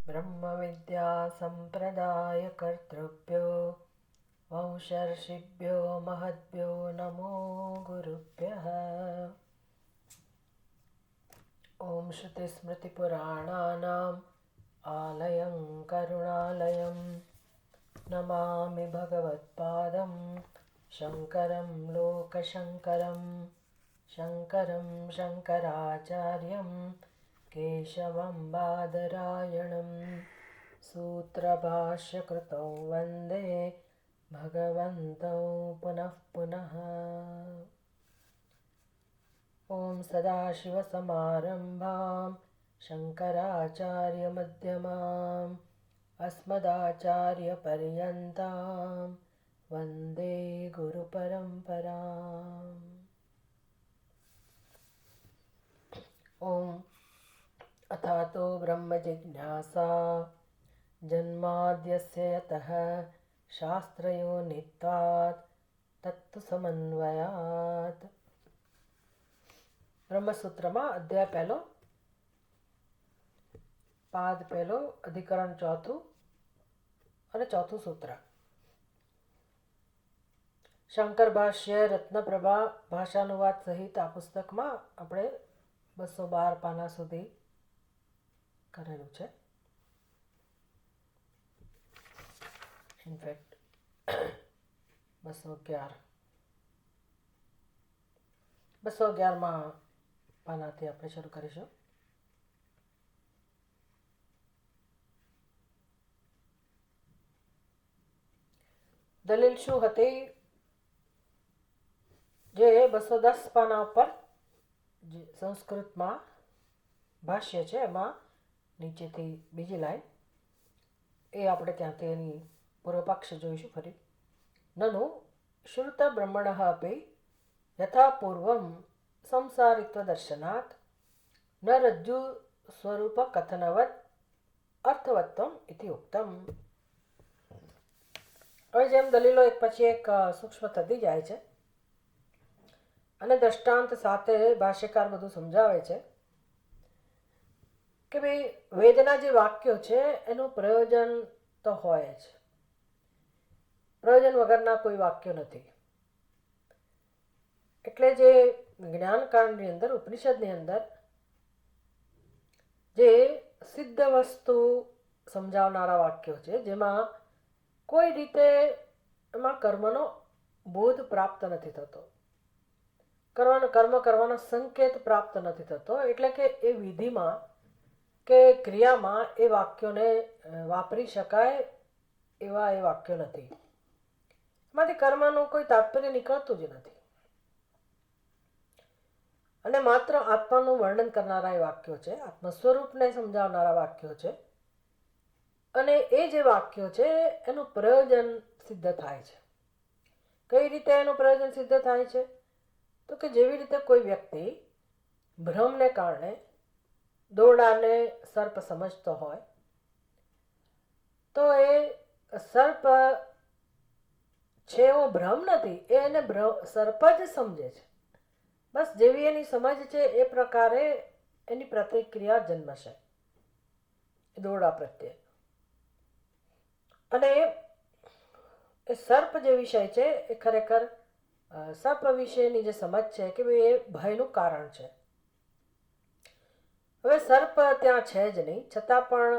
ब्रह्मविद्यासम्प्रदायकर्तृभ्यो वंशर्षिभ्यो महद्भ्यो नमो गुरुभ्यः। ॐ श्रुतिस्मृतिपुराणानाम् आलयं करुणालयं नमामि भगवत्पादं शङ्करं लोकशङ्करं शङ्करं शङ्कराचार्यं केशवं बादरायणं सूत्रभाष्यकृतौ वन्दे भगवन्तौ पुनः पुनः। ॐ सदाशिवसमारम्भां शङ्कराचार्यमध्यमाम् अस्मदाचार्यपर्यन्तां वन्दे गुरुपरम्पराम्। ॐ अथातो ब्रह्मजिज्ञासा जन्माद्यस्य यतः शास्त्रयोनित्वात् तत्तुसमन्वयात्। બ્રહ્મસૂત્રમાં અધ્યાય પહેલો, પાદ પહેલો, અધિકરણ ચોથું અને ચોથું સૂત્ર. શંકર ભાષ્ય રત્નપ્રભા ભાષાનુવાદ સહિત આ પુસ્તકમાં આપણે 212 પાના સુધી કરેલું છે. ઇનફેક્ટ 211માં પાનાથી આપણે શરૂ કરીશું. દલીલ શું હતી? જે 210 પાના ઉપર જે સંસ્કૃતમાં ભાષ્ય છે એમાં નીચેથી બીજી લાઈન, એ આપણે ત્યાંથી એની પૂર્વપક્ષ જોઈશું ફરી. નનુ શ્રુત બ્રહ્મણઃ અપી યથા પૂર્વમ સંસારિત્વ દર્શનાત ન રજ્જુ સ્વરૂપ કથનવત અર્થવત્વમ ઇતિ ઉક્તમ. હવે જેમ દલીલો એક પછી એક સૂક્ષ્મ થતી જાય છે અને દ્રષ્ટાંત સાથે ભાષ્યકાર બધું સમજાવે છે કે ભાઈ વેદના જે વાક્યો છે એનું પ્રયોજન તો હોય જ, પ્રયોજન વગરના કોઈ વાક્યો નથી. એટલે જે જ્ઞાનકાંડની અંદર, ઉપનિષદની અંદર જે સિદ્ધ વસ્તુ સમજાવનારા વાક્યો છે, જેમાં કોઈ રીતે એમાં કર્મનો બોધ પ્રાપ્ત નથી થતો, કર્મ કરવાનો સંકેત પ્રાપ્ત નથી થતો, એટલે કે એ વિધિમાં કે ક્રિયામાં એ વાક્યોને વાપરી શકાય એવા એ વાક્યો નથી. એમાંથી કર્મનું કોઈ તાત્પર્ય નીકળતું જ નથી અને માત્ર આત્માનું વર્ણન કરનારા એ વાક્યો છે, આત્મ સ્વરૂપને સમજાવનારા વાક્યો છે. અને એ જે વાક્યો છે એનું પ્રયોજન સિદ્ધ થાય છે. કઈ રીતે એનું પ્રયોજન સિદ્ધ થાય છે? તો કે જેવી રીતે કોઈ વ્યક્તિ ભ્રમને કારણે દોરડાને સર્પ સમજતો હોય તો એ સર્પ છે એવો ભ્રમ નથી, એને સર્પ જ સમજે છે. બસ જેવી એની સમજ છે એ પ્રકારે એની પ્રતિક્રિયા જન્મશે દોરડા પ્રત્યે. અને એ સર્પ જે વિષય છે એ ખરેખર સર્પ વિશેની જે સમજ છે કે ભાઈ એ ભયનું કારણ છે. હવે સર્પ ત્યાં છે જ નહીં, છતાં પણ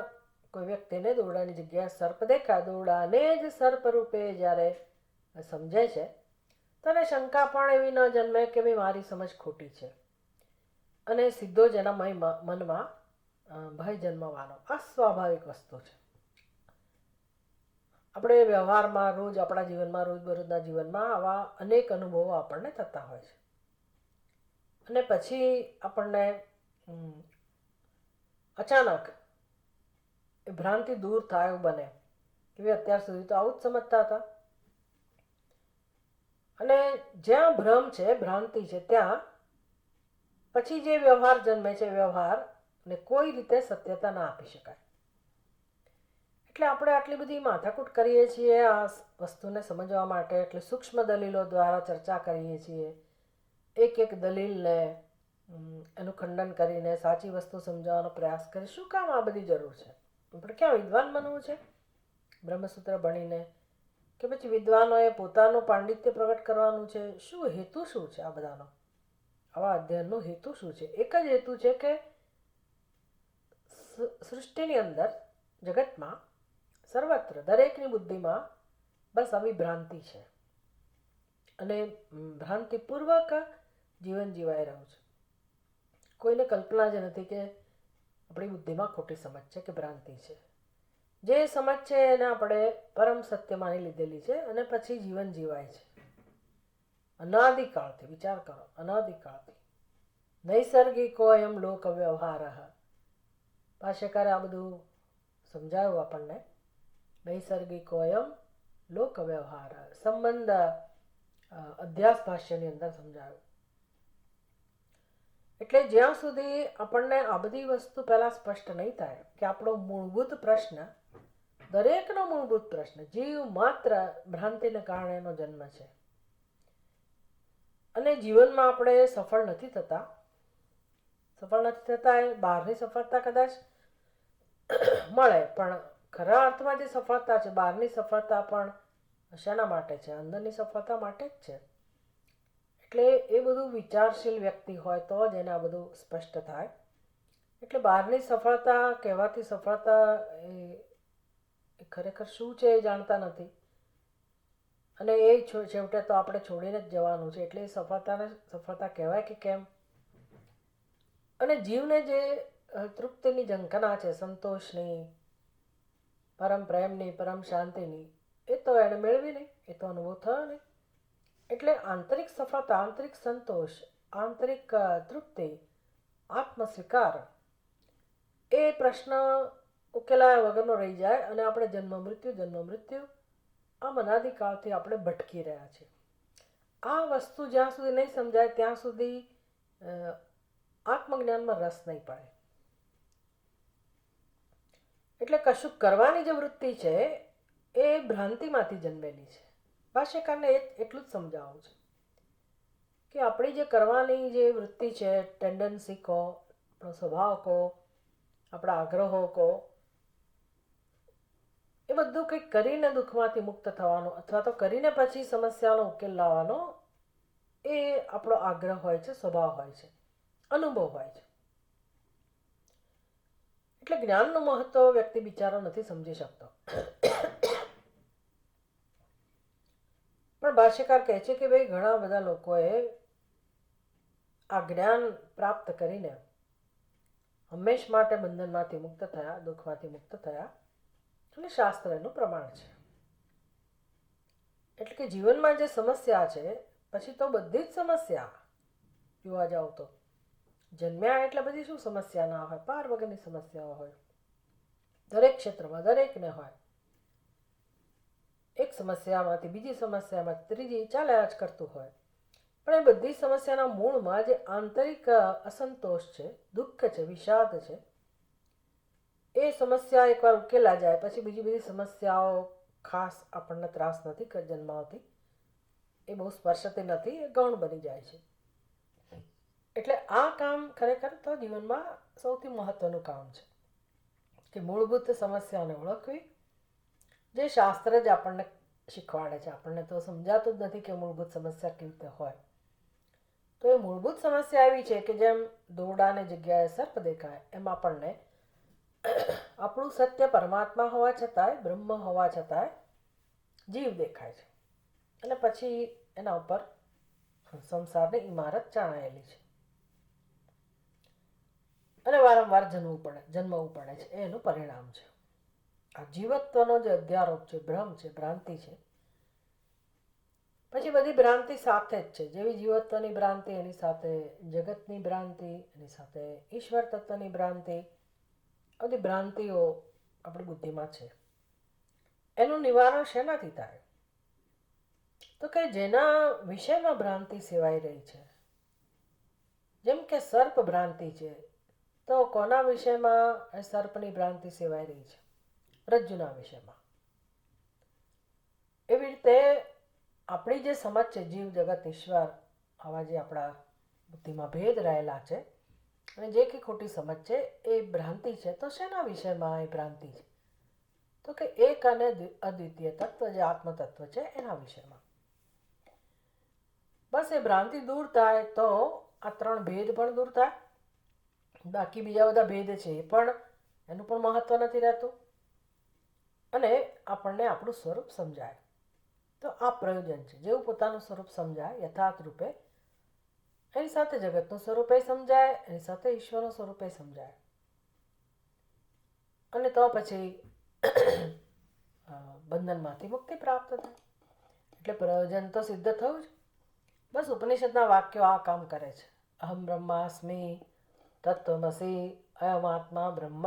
કોઈ વ્યક્તિને દોરડાની જગ્યાએ સર્પ દેખાય, દોરડાને જ સર્પ રૂપે જ્યારે સમજે છે તો એને શંકા પણ એવી ન જન્મે કે ભાઈ મારી સમજ ખોટી છે, અને સીધો જ એના મનમાં ભય જન્મવાનો આ સ્વાભાવિક વસ્તુ છે. આપણે વ્યવહારમાં રોજ આપણા જીવનમાં, રોજબરોજના જીવનમાં આવા અનેક અનુભવો આપણને થતા હોય છે. અને પછી આપણને અચાનક એ ભ્રાંતિ દૂર થાય એવું બને કે ભાઈ અત્યાર સુધી તો આવું જ સમજતા હતા. અને જ્યાં ભ્રમ છે, ભ્રાંતિ છે, ત્યાં પછી જે વ્યવહાર જન્મે છે, વ્યવહારને કોઈ રીતે સત્યતા ના આપી શકાય. એટલે આપણે આટલી બધી માથાકૂટ કરીએ છીએ આ વસ્તુને સમજવા માટે, એટલે સૂક્ષ્મ દલીલો દ્વારા ચર્ચા કરીએ છીએ, એક એક દલીલને એનું ખંડન કરીને સાચી વસ્તુ સમજાવવાનો પ્રયાસ કરે. શું કામ આ બધી જરૂર છે? આપણે ક્યાં વિદ્વાન બનવું છે બ્રહ્મસૂત્ર ભણીને, કે પછી વિદ્વાનોએ પોતાનું પાંડિત્ય પ્રગટ કરવાનું છે? શું હેતુ શું છે આ બધાનો? આવા અધ્યયનનો હેતુ શું છે? એક જ હેતુ છે કે સૃષ્ટિની અંદર, જગતમાં, સર્વત્ર દરેકની બુદ્ધિમાં બસ આવી ભ્રાંતિ છે અને ભ્રાંતિપૂર્વક જીવન જીવાઈ રહ્યું છે. કોઈને કલ્પના જ નથી કે આપણી બુદ્ધિમાં ખોટી સમજ છે કે ભ્રાંતિ છે. જે સમજ છે એને આપણે પરમ સત્ય માની લીધેલી છે અને પછી જીવન જીવાય છે અનાદિકાળથી. વિચાર કરો, અનાદિકાળથી. નૈસર્ગિકોયમ લોક વ્યવહાર. ભાષ્યકારે આ બધું સમજાવ્યું આપણને. નૈસર્ગિકોયમ લોક વ્યવહાર સંબંધ અધ્યાસ ભાષ્યની અંદર સમજાવ્યું. એટલે જ્યાં સુધી આપણને આ બધી વસ્તુ પહેલા સ્પષ્ટ નહીં થાય કે આપણો મૂળભૂત પ્રશ્ન, દરેકનો મૂળભૂત પ્રશ્ન, જીવ માત્ર ભ્રાંતિને કારણે એનો જન્મ છે અને જીવનમાં આપણે સફળ નથી થતા. એ બહારની સફળતા કદાચ મળે, પણ ખરા અર્થમાં જે સફળતા છે, બહારની સફળતા પણ શાના માટે છે? અંદરની સફળતા માટે જ છે. એટલે એ બધું વિચારશીલ વ્યક્તિ હોય તો જ એને આ બધું સ્પષ્ટ થાય. એટલે બહારની સફળતા કહેવાતી સફળતા એ ખરેખર શું છે એ જાણતા નથી અને એ છેવટે તો આપણે છોડીને જ જવાનું છે. એટલે એ સફળતા કહેવાય કે કેમ? અને જીવને જે તૃપ્તિની ઝંખના છે, સંતોષની, પરમ પ્રેમની, પરમ શાંતિની, એ તો એણે મેળવી નહીં, એ તો અનુભવ થયો નહીં. એટલે આંતરિક સફળતા, આંતરિક સંતોષ, આંતરિક તૃપ્તિ, આત્મ સ્વીકાર, એ પ્રશ્ન ઉકેલાયા વગરનો રહી જાય અને આપણે જન્મ મૃત્યુ આમ અનાદિકાળથી આપણે ભટકી રહ્યા છીએ. આ વસ્તુ જ્યાં સુધી નહીં સમજાય ત્યાં સુધી આત્મજ્ઞાનમાં રસ નહીં પડે. એટલે કશું કરવાની જે વૃત્તિ છે એ ભ્રાંતિમાંથી જન્મેલી છે. ભાષ્યકારને એટલું જ સમજાવવું છે કે આપણી જે કરવાની જે વૃત્તિ છે, ટેન્ડન્સી કહો, આપણો સ્વભાવ કહો, આપણા આગ્રહો કહો, એ બધું કંઈક કરીને દુઃખમાંથી મુક્ત થવાનો અથવા તો કરીને પછી સમસ્યાનો ઉકેલ લાવવાનો એ આપણો આગ્રહ હોય છે, સ્વભાવ હોય છે, અનુભવ હોય છે. એટલે જ્ઞાનનું મહત્વ વ્યક્તિ બિચારો નથી સમજી શકતો. પણ ભાષ્યકાર કહે છે કે ભાઈ ઘણા બધા લોકોએ આ જ્ઞાન પ્રાપ્ત કરીને હંમેશ માટે બંધનમાંથી મુક્ત થયા, દુઃખમાંથી મુક્ત થયા અને શાસ્ત્ર એનું પ્રમાણ છે. એટલે કે જીવનમાં જે સમસ્યા છે, પછી તો બધી જ સમસ્યા જોવા જાવ તો જન્મ્યા એટલે બધી શું સમસ્યા ના હોય? પાર વગરની સમસ્યાઓ હોય. દરેક ક્ષેત્રમાં દરેકને હોય. એક સમસ્યામાંથી બીજી સમસ્યામાં ત્રીજી ચાલ્યા જ કરતું હોય. પણ એ બધી સમસ્યાના મૂળમાં જે આંતરિક અસંતોષ છે, દુઃખ છે, વિષાદ છે, એ સમસ્યા એકવાર ઉકેલા જાય પછી બીજી બધી સમસ્યાઓ ખાસ આપણને ત્રાસ નથી જન્માવતી. એ બહુ સ્પર્શતી નથી, એ ગૌણ બની જાય છે. એટલે આ કામ ખરેખર તો જીવનમાં સૌથી મહત્વનું કામ છે કે મૂળભૂત સમસ્યાને ઓળખવી, જે શાસ્ત્ર જ આપણને શીખવાડે છે. આપણને તો સમજાતું જ નથી કે મૂળભૂત સમસ્યા કેવી રીતે હોય. તો એ મૂળભૂત સમસ્યા એવી છે કે જેમ દોરડાની જગ્યાએ સર્પ દેખાય, એમ આપણને આપણું સત્ય પરમાત્મા હોવા છતાંય, બ્રહ્મ હોવા છતાંય જીવ દેખાય છે અને પછી એના ઉપર સંસારની ઇમારત ચણાયેલી છે અને વારંવાર જન્મવું પડે છે. એનું પરિણામ છે. આ જીવત્વનો જે અધ્યારોપ છે, ભ્રમ છે, ભ્રાંતિ છે, પછી બધી ભ્રાંતિ સાથે જ છે. જેવી જીવત્વની ભ્રાંતિ, એની સાથે જગતની ભ્રાંતિ, એની સાથે ઈશ્વર તત્વની ભ્રાંતિ, બધી ભ્રાંતિઓ આપણી બુદ્ધિમાં છે. એનું નિવારણ શેનાથી થાય? તો કે જેના વિષયમાં ભ્રાંતિ સેવાઈ રહી છે, જેમ કે સર્પ ભ્રાંતિ છે, તો કોના વિષયમાં સર્પની ભ્રાંતિ સેવાઈ રહી છે? રજ્જુના વિષયમાં. એવી રીતે આપણી જે સમજ છે, જીવ, જગત, ઈશ્વર, આવા જે આપણા બુદ્ધિમાં ભેદ રહેલા છે, અને જે કંઈ ખોટી સમજ છે એ ભ્રાંતિ છે. તો શેના વિષયમાં એ ભ્રાંતિ છે? તો કે એક અને અદ્વિતીય તત્વ જે આત્મ તત્વ છે એના વિષયમાં. બસ એ ભ્રાંતિ દૂર થાય તો આ ત્રણ ભેદ પણ દૂર થાય. બાકી બીજા બધા ભેદ છે એ પણ એનું પણ મહત્વ નથી રહેતું અને આપણને આપણું સ્વરૂપ સમજાય. તો આ પ્રયોજન છે. જેવું પોતાનું સ્વરૂપ સમજાય યથાર્થ રૂપે, એની સાથે જગતનું સ્વરૂપે સમજાય, એની સાથે ઈશ્વરનું સ્વરૂપે સમજાય. અને તો પછી બંધનમાંથી મુક્તિ પ્રાપ્ત થાય. એટલે પ્રયોજન તો સિદ્ધ થયું જ. બસ ઉપનિષદના વાક્યો આ કામ કરે છે. અહમ બ્રહ્માસ્મિ, તત્વમસી, અયમાત્મા બ્રહ્મ,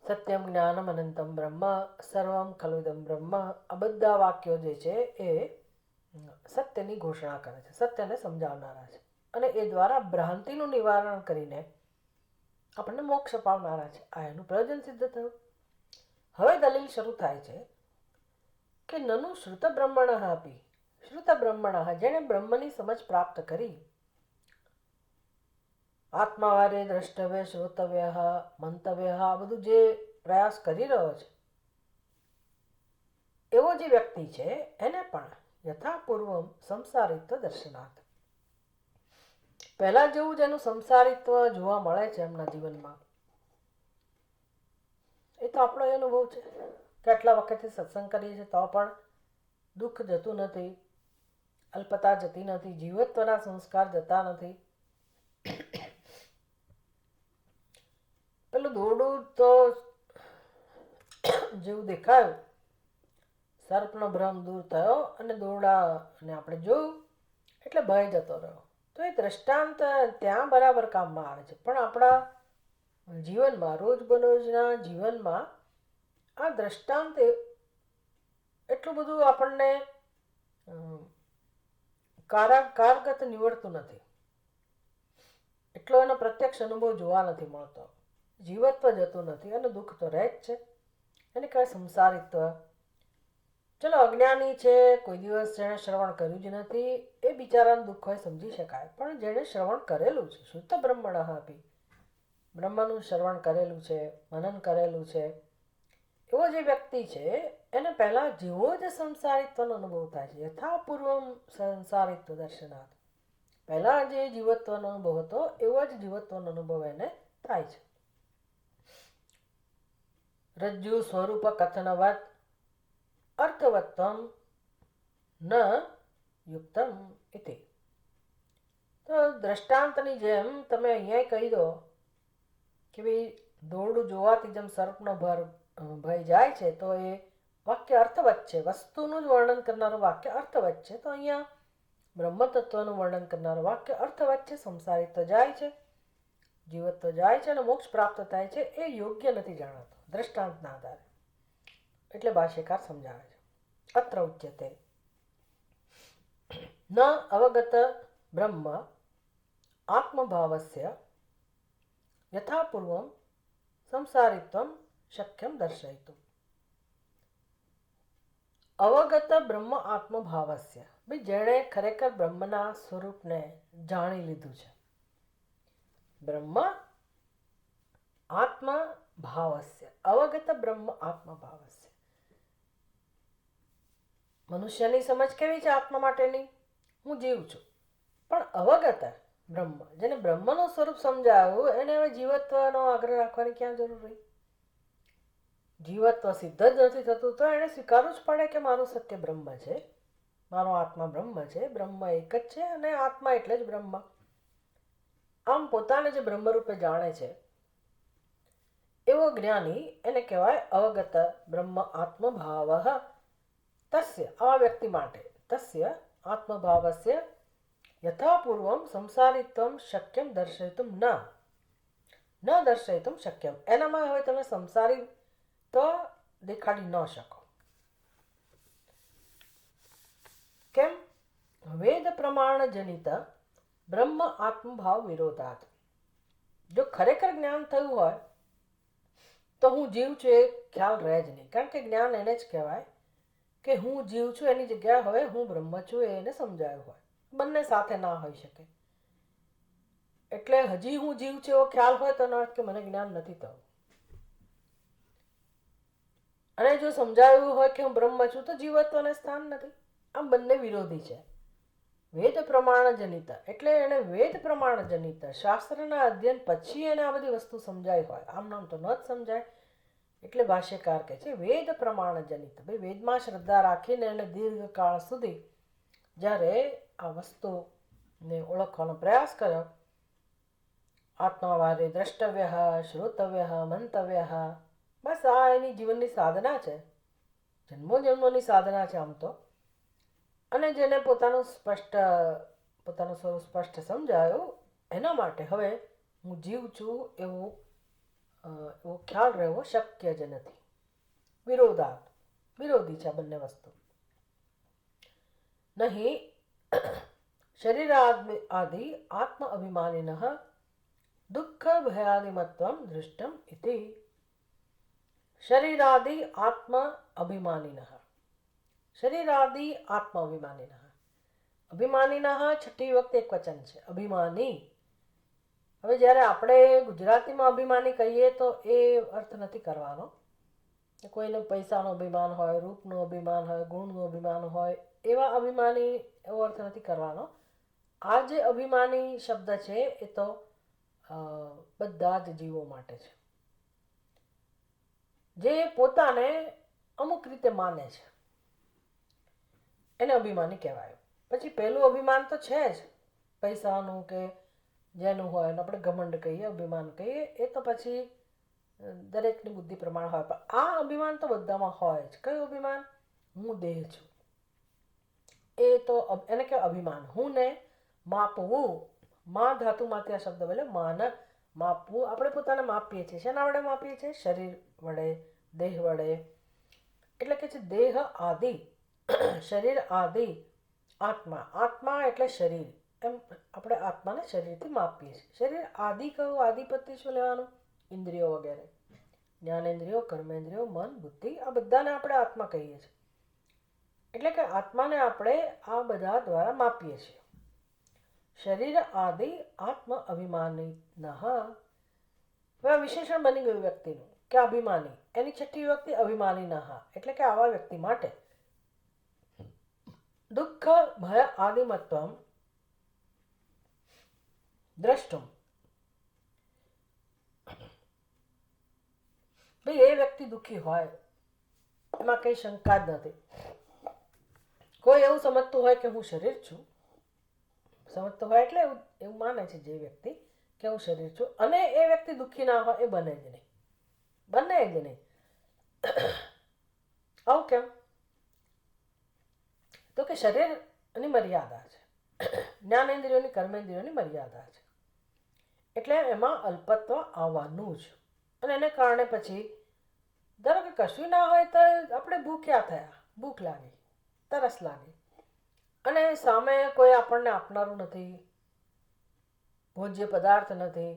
સત્યમ જ્ઞાનમ અનંતમ બ્રહ્મ, સર્વમ ખલુદમ બ્રહ્મ. આ બધા વાક્યો જે છે એ સત્યની ઘોષણા કરે છે, સત્યને સમજાવનારા છે. અને એ દ્વારા ભ્રાંતિનું નિવારણ કરીને આપણને મોક્ષ અપાવનારા છે. આ એનું પ્રયોજન સિદ્ધ થયું. હવે દલીલ શરૂ થાય છે કે નનુ શ્રુત બ્રહ્મણ આપી, શ્રુત બ્રહ્મણ જેણે બ્રહ્મની સમજ પ્રાપ્ત કરી, આત્માવારે દ્રષ્ટવ્ય, શ્રોતવ્ય, મંતવ્ય, આ બધું જે પ્રયાસ કરી રહ્યો છે એવો જે વ્યક્તિ છે એને પણ યથાપૂર્વ સંસારિત્વ દર્શનાર્થ, પહેલા જેવું જ એનું સંસારિત્વ જોવા મળે છે એમના જીવનમાં. એ તો આપણો એ અનુભવ છે. કેટલા વખતથી સત્સંગ કરીએ છીએ તો પણ દુઃખ જતું નથી, અલ્પતા જતી નથી, જીવત્વના સંસ્કાર જતા નથી. પેલું દોરડું તો જેવું દેખાયું, સર્પનો ભ્રમ દૂર થયો અને દોરડાને આપણે જોયું એટલે ભય જતો રહ્યો. તો એ દ્રષ્ટાંત ત્યાં બરાબર કામમાં આવે છે, પણ આપણા જીવનમાં, રોજબરોજના જીવનમાં આ દ્રષ્ટાંત એટલું બધું આપણને કારગત નીવડતું નથી. એટલો એનો પ્રત્યક્ષ અનુભવ જોવા નથી મળતો. જીવત્વ જતું નથી અને દુઃખ તો રહે જ છે. એને કહેવાય સંસારિત્વ. ચલો અજ્ઞાની છે, કોઈ દિવસ જેણે શ્રવણ કર્યું જ નથી, એ બિચારાનું દુઃખ હોય સમજી શકાય. પણ જેણે શ્રવણ કરેલું છે, શુદ્ધ બ્રહ્મણ આપી, બ્રહ્મનું શ્રવણ કરેલું છે, મનન કરેલું છે, એવો જે વ્યક્તિ છે એને પહેલા જેવો જ સંસારિત્વનો અનુભવ થાય છે. યથાપૂર્વમ સંસારિત્વ દર્શનાર્થ, પહેલા જે જીવત્વનો અનુભવ હતો એવો જ જીવત્વનો અનુભવ એને થાય છે. રજ્જુ સ્વરૂપ કથનવત અર્થવત્વમ ન યુક્તમ ઇતિ. તો દ્રષ્ટાંતની જેમ તમે અહીંયા કહી દો કે ભાઈ દોરડું જોવાથી જેમ સર્પનો ભય જાય છે, તો એ વાક્ય અર્થવત છે. વસ્તુનું જ વર્ણન કરનારું વાક્ય અર્થવત છે. તો અહીંયા બ્રહ્મ તત્વનું વર્ણન કરનારું વાક્ય અર્થવત છે. સંસારિત્વ જાય છે, જીવત્વ જાય છે અને મોક્ષ પ્રાપ્ત થાય છે. એ યોગ્ય નથી જણાતો દ્રષ્ટાંતના આધારે. એટલે ભાષ્યકાર સમજાવે છે. અત્ર ઉચ્યતે ન અવગત બ્રહ્મ આત્મભાવસ્ય યથાપૂર્વમ સંસારિત્વમ શક્યમ દર્શયિતું. અવગત બ્રહ્મ આત્મભાવસ્ય, ભાઈ જેણે ખરેખર બ્રહ્મના સ્વરૂપને જાણી લીધું છે. બ્રહ્મ આત્મભાવસ્ય, અવગત બ્રહ્મ આત્મભાવસ્ય. મનુષ્યની સમજ કેવી છે આત્મા માટેની? હું જીવ છું. પણ અવગત બ્રહ્મ, જેને બ્રહ્મનું સ્વરૂપ સમજાયું, એને હવે જીવત્વનો આગ્રહ રાખવાની ક્યાં જરૂર રહી? જીવત્વ સિદ્ધ જ નથી થતું તો એને સ્વીકારવું જ પડે કે મારું સત્ય બ્રહ્મ છે, મારો આત્મા બ્રહ્મ છે, બ્રહ્મ એક જ છે અને આત્મા એટલે જ બ્રહ્મ. આમ પોતાને જે બ્રહ્મરૂપે જાણે છે એવો જ્ઞાની એને કહેવાય અવગત બ્રહ્મ આત્મભાવ. તસ્ય, આ વ્યક્તિ માટે, તસ્ય આત્મભાવસ્ય યથાપૂર્વમ સંસારિત્વમ શક્યમ દર્શયિતુમ ન દર્શયિતુમ શક્યમ. એનામાં હવે તમે સંસારી તો દેખાડી ન શકો. કેમ? વેદ પ્રમાણ જનિત બ્રહ્મ આત્મભાવ વિરોધાત. જો ખરેખર જ્ઞાન થયું હોય તો હું જીવ છું એ ખ્યાલ રહે જ નહીં. કારણ કે જ્ઞાન એને જ કહેવાય કે હું જીવ છું, એની જગ્યાએ હવે હું બ્રહ્મ છું એને સમજાયું હોય. બંને સાથે ના હોઈ શકે. એટલે હજી હું જીવ છે એવો ખ્યાલ હોય તો એનો અર્થ કે મને જ્ઞાન નથી થયું. અને જો સમજાયું હોય કે હું બ્રહ્મ છું તો જીવત્વને સ્થાન નથી. આમ બંને વિરોધી છે. વેદ પ્રમાણ જનિત એટલે એને વેદ પ્રમાણ જનિત શાસ્ત્રના અધ્યયન પછી એને આ બધી વસ્તુ સમજાય હોય, આમ નામ તો ન જ સમજાય. એટલે ભાષ્યકાર કહે છે વેદ પ્રમાણ જનિત. ભાઈ વેદમાં શ્રદ્ધા રાખીને એને દીર્ઘકાળ સુધી જ્યારે આ વસ્તુને ઓળખવાનો પ્રયાસ કર્યો, આત્માવારે દ્રષ્ટવ્ય શ્રોતવ્ય મંતવ્ય, બસ આ એની જીવનની સાધના છે, જન્મો જન્મોની સાધના છે આમ તો. અને જેને પોતાનું સ્વરૂપ સ્પષ્ટ સમજાયું એના માટે હવે હું જીવ છું એવો ખ્યાલ રહેવો શક્ય જ નથી. વિરોધી છે આ બંને વસ્તુ. નહીં શરીરાદિ આત્મ અભિમાનિન દુઃખ ભયાદિમત્વમ દૃષ્ટમ ઇતિ. શરીરાદિ આત્મ અભિમાનિન. શરીરાદિ આત્મ અભિમાનિન. અભિમાનિન છઠ્ઠી વખત એક વચન છે અભિમાની. હવે જ્યારે આપણે ગુજરાતીમાં અભિમાની કહીએ તો એ અર્થ નથી કરવાનો. કોઈને પૈસાનો અભિમાન હોય, રૂપનું અભિમાન હોય, ગુણનું અભિમાન હોય, એવા અભિમાની એવો અર્થ નથી કરવાનો. આ જે અભિમાની શબ્દ છે એ તો બધા જ જીવો માટે છે, જે પોતાને અમુક રીતે માને છે એને અભિમાની કહેવાય. પછી પહેલું અભિમાન તો છે જ પૈસાનું કે જેનું હોય એને આપણે ઘમંડ કહીએ, અભિમાન કહીએ, એ તો પછી દરેકની બુદ્ધિ પ્રમાણે હોય. પણ આ અભિમાન તો બધામાં હોય જ. કયું અભિમાન? હું દેહ છું એ તો એને કહેવાય અભિમાન. હું ને માપવું, મા ધાતુમાંથી આ શબ્દ બોલે માન, માપવું. આપણે પોતાને માપીએ છીએ. શેના વડે માપીએ છીએ? શરીર વડે, દેહ વડે. એટલે કે છે દેહ આદિ, શરીર આદિ આત્મા. આત્મા એટલે શરીર. એમ આપણે આત્માને શરીરથી માપીએ છીએ. શરીર આદિ કહું, આદિપતિ શું લેવાનું? ઇન્દ્રિયો વગેરે, જ્ઞાનેન્દ્રિયો, કર્મેન્દ્રિયો, મન, બુદ્ધિ, આ બધાને આપણે આત્મા કહીએ છીએ. એટલે કે આત્માને આપણે આ બધા દ્વારા માપીએ છીએ. શરીર આદિ આત્મ અભિમાની. હવે વિશેષણ બની ગયું વ્યક્તિનું કે અભિમાની. એની છઠ્ઠી વ્યક્તિ અભિમાની એટલે કે આવા વ્યક્તિ માટે દુઃખ ભય આદિમત્વમ દ્રષ્ટુમ. ભાઈ એ વ્યક્તિ દુઃખી હોય એમાં કઈ શંકા જ નથી. કોઈ એવું સમજતું હોય કે હું શરીર છું, સમજતો હોય એટલે એવું માને છે જે વ્યક્તિ કે હું શરીર છું, અને એ વ્યક્તિ દુઃખી ના હોય, એ બને જ નહીં. આવું કેમ? તો કે શરીરની મર્યાદા છે, જ્ઞાનેન્દ્રિયોની, કર્મેન્દ્રિયોની મર્યાદા છે. એટલે એમાં અલ્પત્વ આવવાનું જ. અને એને કારણે પછી ધારો કે કશું ના હોય તો આપણે ભૂખ્યા થયા, ભૂખ લાગી, તરસ લાગી, અને સામે કોઈ આપણને આપનારું નથી, ભોજ્ય પદાર્થ નથી,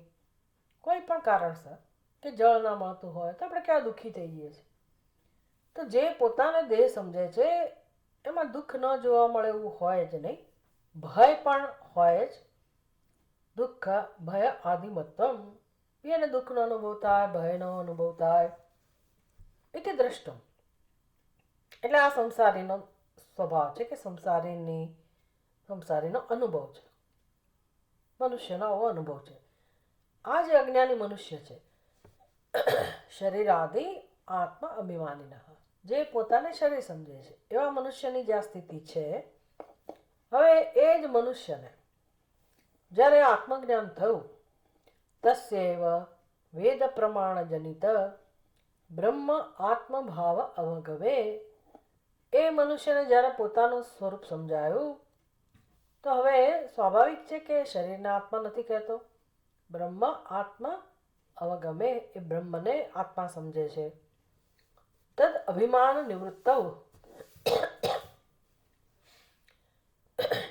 કોઈ પણ કારણસર કે જળ ના મળતું હોય તો આપણે ક્યાં દુઃખી થઈ જઈએ છીએ. તો જે પોતાને દેહ સમજે છે એમાં દુઃખ ન જોવા મળે એવું હોય જ નહીં. ભય પણ હોય જ. દુઃખ ભય આદિમત્વમ. એને દુઃખનો અનુભવ થાય, ભયનો અનુભવ થાય. એટલે દ્રષ્ટુમ એટલે આ સંસારીનો સ્વભાવ છે કે સંસારીનો અનુભવ છે, મનુષ્યનો આવો અનુભવ છે. આ જે અજ્ઞાની મનુષ્ય છે, શરીર આદિ આત્મ અભિમાની, જે પોતાને શરીર સમજે છે એવા મનુષ્યની જે આ સ્થિતિ છે, હવે એ જ મનુષ્યને જ્યારે આત્મજ્ઞાન થયું, તસ્યૈવ વેદ પ્રમાણ જનિત બ્રહ્મ આત્મભાવ અવગવે. એ મનુષ્યને જ્યારે પોતાનું સ્વરૂપ સમજાયું તો હવે સ્વાભાવિક છે કે શરીરને આત્મા નથી કહેતો, બ્રહ્મ આત્મા અવગમે, એ બ્રહ્મને આત્મા સમજે છે. તદ અભિમાન નિવૃત્ત.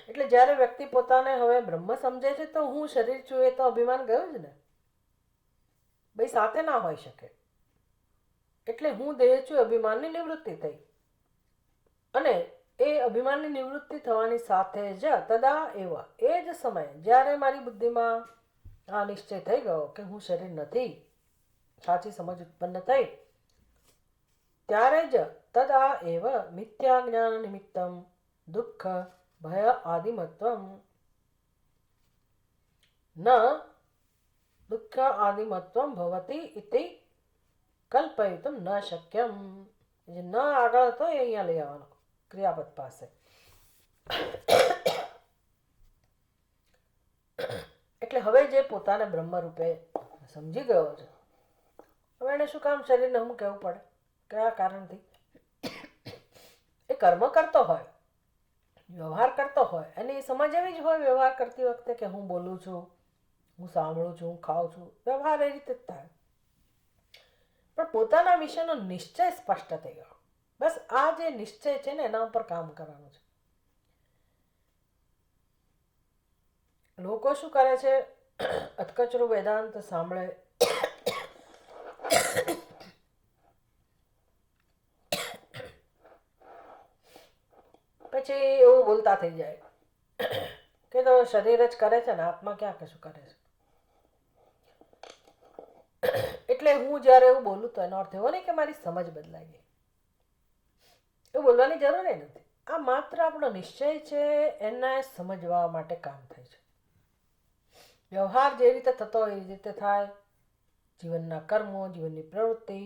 એટલે જ્યારે વ્યક્તિ પોતાને હવે બ્રહ્મ સમજે છે તો હું શરીર છું એ તો અભિમાન ગયું જ ને. ભાઈ સાથે ના હોઈ શકે. એટલે હું દેહ છું, અભિમાનની નિવૃત્તિ થઈ. અને એ અભિમાનની નિવૃત્તિ થવાની સાથે જ તદા એવા, એ જ સમયે જ્યારે મારી બુદ્ધિમાં આ નિશ્ચય થઈ ગયો કે હું શરીર નથી, સાચી સમજ ઉત્પન્ન થઈ, ત્યારે જ તદા એવ મિથ્યા જ્ઞાન નિમિત્તમ દુઃખ ભય આદિમત્વમ ન દુઃખ આદિમત્વમ ભવતી ઇતિ કલ્પયિતુમ ન શક્યમ. જે ન આગળ હતો એ અહીંયા લઈ આવવાનો ક્રિયાપદ પાસે. એટલે હવે જે પોતાને બ્રહ્મ રૂપે સમજી ગયો છે, હવે એને શું કામ શરીરને હું કહેવું પડે? કયા કારણથી? એ કર્મ કરતો હોય, વ્યવહાર કરતો હોય, એની સમજ એવી જ હોય વ્યવહાર કરતી વખતે કે હું બોલું છું, હું સાંભળું છું, હું ખાઉં છું, વ્યવહાર એ રીતે જ થાય. પણ પોતાના વિશેનો નિશ્ચય સ્પષ્ટ થઈ ગયો. બસ આ જે નિશ્ચય છે ને એના ઉપર કામ કરવાનું છે. લોકો શું કરે છે, અધકચરું વેદાંત સાંભળે, પછી એવું બોલતા થઈ જાય કે તો શરીર જ કરે છે ને આત્મા ક્યાં કશું કરે છે. એટલે હું જ્યારે એવું બોલું તો એનો અર્થ એવો નહીં કે મારી સમજ બદલાઈ ગઈ. એવું બોલવાની જરૂર નથી. આ માત્ર આપણો નિશ્ચય છે એને સમજવા માટે કામ થાય છે. વ્યવહાર જે રીતે થતો હોય એ રીતે થાય, જીવનના કર્મો, જીવનની પ્રવૃત્તિ,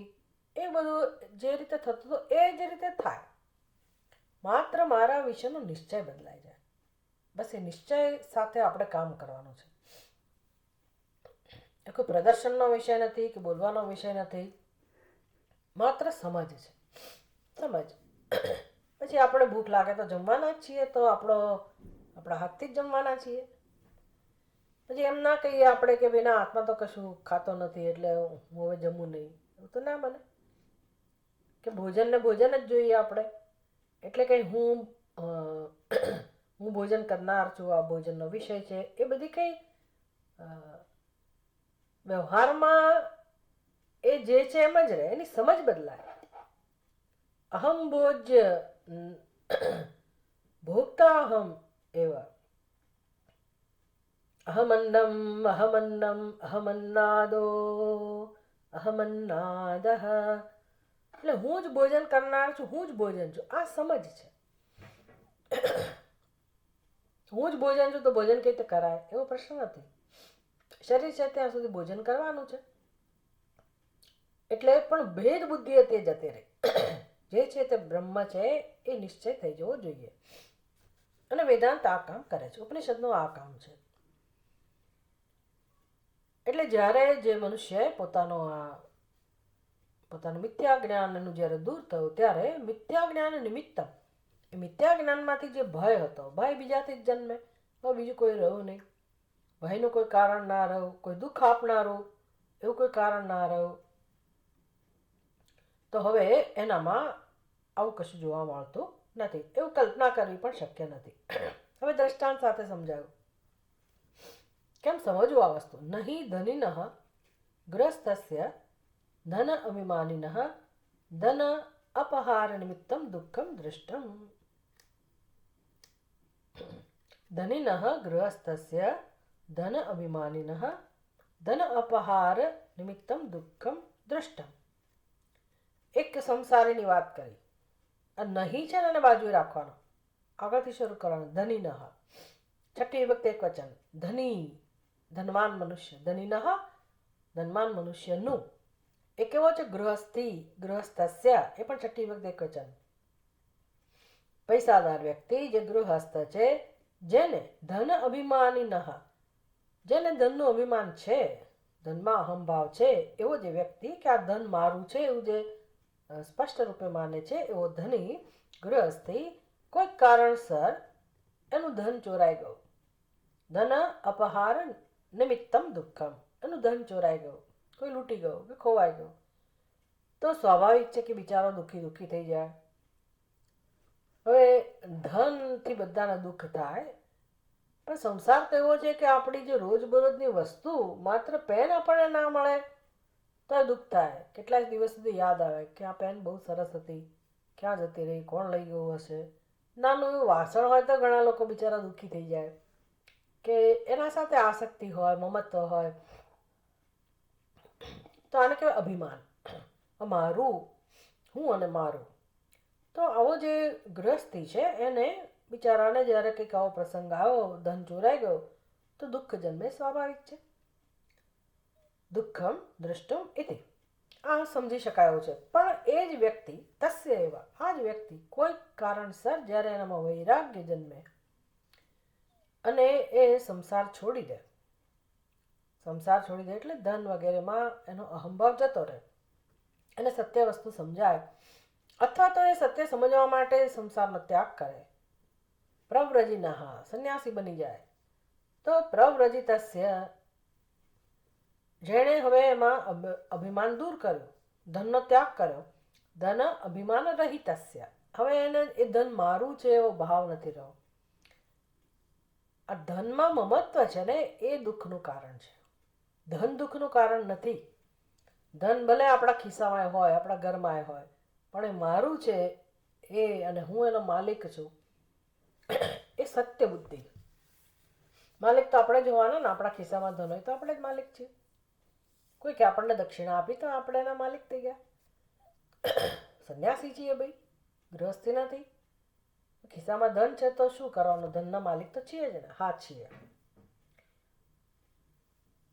એ બધું જે રીતે થતું હતું એ જ રીતે થાય. માત્ર મારા વિશેનો નિશ્ચય બદલાઈ જાય. બસ એ નિશ્ચય સાથે આપણે કામ કરવાનું છે. એ કોઈ પ્રદર્શનનો વિષય નથી કે બોલવાનો વિષય નથી, માત્ર સમજ છે. સમજ. પછી આપણે ભૂખ લાગે તો જમવાના જ છીએ, તો આપણા હાથથી જ જમવાના છીએ. પછી એમ ના કહીએ આપણે કે ભાઈ ના, આત્મા તો કશું ખાતો નથી એટલે હું હવે જમવું નહીં. એવું તો ના બને કે ભોજન ને ભોજન જ જોઈએ આપણે. એટલે કંઈ હું ભોજન કરનાર છું, આ ભોજનનો વિષય છે, એ બધી કંઈ વ્યવહારમાં એ જે છે એમ જ રહે, એની સમજ બદલાય. અહમ ભોજ્ય ભોક્તા અહમ એવા અહમન્નમ અહમન્નમ અહમન્નાદો અહમન્નાદ. એટલે હું જ ભોજન કરનાર છું, હું જ ભોજન છું, આ સમજ છે. હું જ ભોજન છું તો ભોજન કઈ રીતે કરાય એવો પ્રશ્ન નથી. શરીર છે ત્યાં સુધી ભોજન કરવાનું છે. એટલે પણ ભેદ બુદ્ધિ તે જતી રહી. જે છે તે બ્રહ્મ છે એ નિશ્ચય થઈ જવો જોઈએ. અને વેદાંત આ કામ કરે છે, ઉપનિષદનું આ કામ છે. એટલે જ્યારે જે મનુષ્ય પોતાનું મિથ્યા જ્ઞાનનું જ્યારે દૂર થયું, ત્યારે મિથ્યા જ્ઞાન નિમિત્તમ, એ મિથ્યા જ્ઞાનમાંથી જે ભય હતો, ભય બીજાથી જ જન્મે, હવે બીજું કોઈ રહ્યું નહીં. ભયનું કોઈ કારણ ના રહ્યું, કોઈ દુઃખ આપનારું એવું કોઈ કારણ ના રહ્યું. તો હવે એનામાં આવું કશું જોવા મળતું નથી. એવું કલ્પના કરવી પણ શક્ય નથી. હવે દ્રષ્ટાંત સાથે સમજાયું. કેમ સમજવું આ વસ્તુ? નહીં ધનિનઃ ગ્રસ્તસ્ય ધન અભિમાનિનઃ ધન અપહાર નિમિત્તમ દુઃખમ દૃષ્ટમ. ધનિનઃ ગૃહસ્થસ્ય ધન અભિમાનિનઃ ધન અપહાર નિમિત્તમ દુઃખમ દૃષ્ટમ. એક સંસારીની વાત કરી. આ નહીં છે ને એને બાજુએ રાખવાનો, આગળથી શરૂ કરવાનું. ધનિનઃ, છઠ્ઠી વિભક્તિ એક વચન. ધની, ધનવાન મનુષ્ય. ધનિનઃ, ધનવાન મનુષ્યનું. એ કેવો છે? ગૃહસ્થી, ગૃહસ્થસ્ય, એ પણ છઠ્ઠી વિભક્તિ એક વચન. પૈસાદાર વ્યક્તિ જે ગૃહસ્થ છે, જેને ધન અભિમાનિનઃ, જેને ધનનું અભિમાન છે, ધનમાં અહંભાવ છે, એવો જે વ્યક્તિ કે આ ધન મારું છે એવું જે સ્પષ્ટ રૂપે માને છે, એવો ધની ગૃહસ્થી કોઈ કારણસર એનું ધન ચોરાઈ ગયું. ધન અપહાર નિમિત્તમ દુઃખમ, એનું ધન ચોરાઈ ગયું, કોઈ લૂંટી ગયું કે ખોવાઈ ગયું, તો સ્વાભાવિક છે કે બિચારો દુઃખી થઈ જાય. હવે ધનથી બધાને દુઃખ થાય, પણ સંસાર તો એવો છે કે આપણી જે રોજબરોજની વસ્તુ, માત્ર પેન આપણને ના મળે તો દુઃખ થાય. કેટલાક દિવસ સુધી યાદ આવે કે આ પેન બહુ સરસ હતી, ક્યાં જતી રહી, કોણ લઈ ગયું હશે. નાનું એવું વાસણ હોય તો ઘણા લોકો બિચારા દુઃખી થઈ જાય કે એના સાથે આસક્તિ હોય, મમત્વ હોય, તો આને કહેવાય અભિમાન. મારું, હું અને મારું. તો આવો જે ગૃહસ્થી છે એને બિચારાને જ્યારે કંઈક આવો પ્રસંગ આવ્યો, ધન ચોરાઈ ગયો, તો દુઃખ જન્મે, સ્વાભાવિક છે. દુઃખમ દૃષ્ટમ ઇતિ, આ સમજી શકાયું છે. પણ એ જ વ્યક્તિ, તસ્ય એવા, આ જ વ્યક્તિ કોઈ કારણસર જ્યારે એનામાં વૈરાગ્ય જન્મે અને એ સંસાર છોડી દે, સંસાર છોડી દે એટલે ધન વગેરેમાં એનો અહંભાવ જતો રહે, એને સત્ય વસ્તુ સમજાય, અથવા તો એ સત્ય સમજવા માટે સંસારનો ત્યાગ કરે, પ્રવ્રજિનઃ, સંન્યાસી બની જાય, તો પ્રવ્રજિતસ્ય, જેણે હવે એમાં અભિમાન દૂર કર્યું, ધનનો ત્યાગ કર્યો, ધન અભિમાન રહિતસ્ય, હવે એને એ ધન મારું છે એવો ભાવ નથી રહ્યો. આ ધનમાં મમત્વ છે ને એ દુઃખનું કારણ છે. ધન દુઃખનું કારણ નથી. ધન ભલે આપણા ખિસ્સામાં હોય, આપણા ઘરમાં હોય, પણ એ મારું છે એ, અને હું એનો માલિક છું, એ સત્ય બુદ્ધિ. માલિક તો આપણે જ હોવાના ને, આપણા ખિસ્સામાં ધન હોય તો આપણે જ માલિક છીએ. કોઈ કે આપણને દક્ષિણા આપી તો આપણે એના માલિક થઈ ગયા. સંન્યાસી છીએ ભાઈ, ગૃહસ્થી નથી. ખિસ્સામાં ધન છે તો શું કરવાનું, ધનના માલિક તો છીએ જ ને. હા છીએ.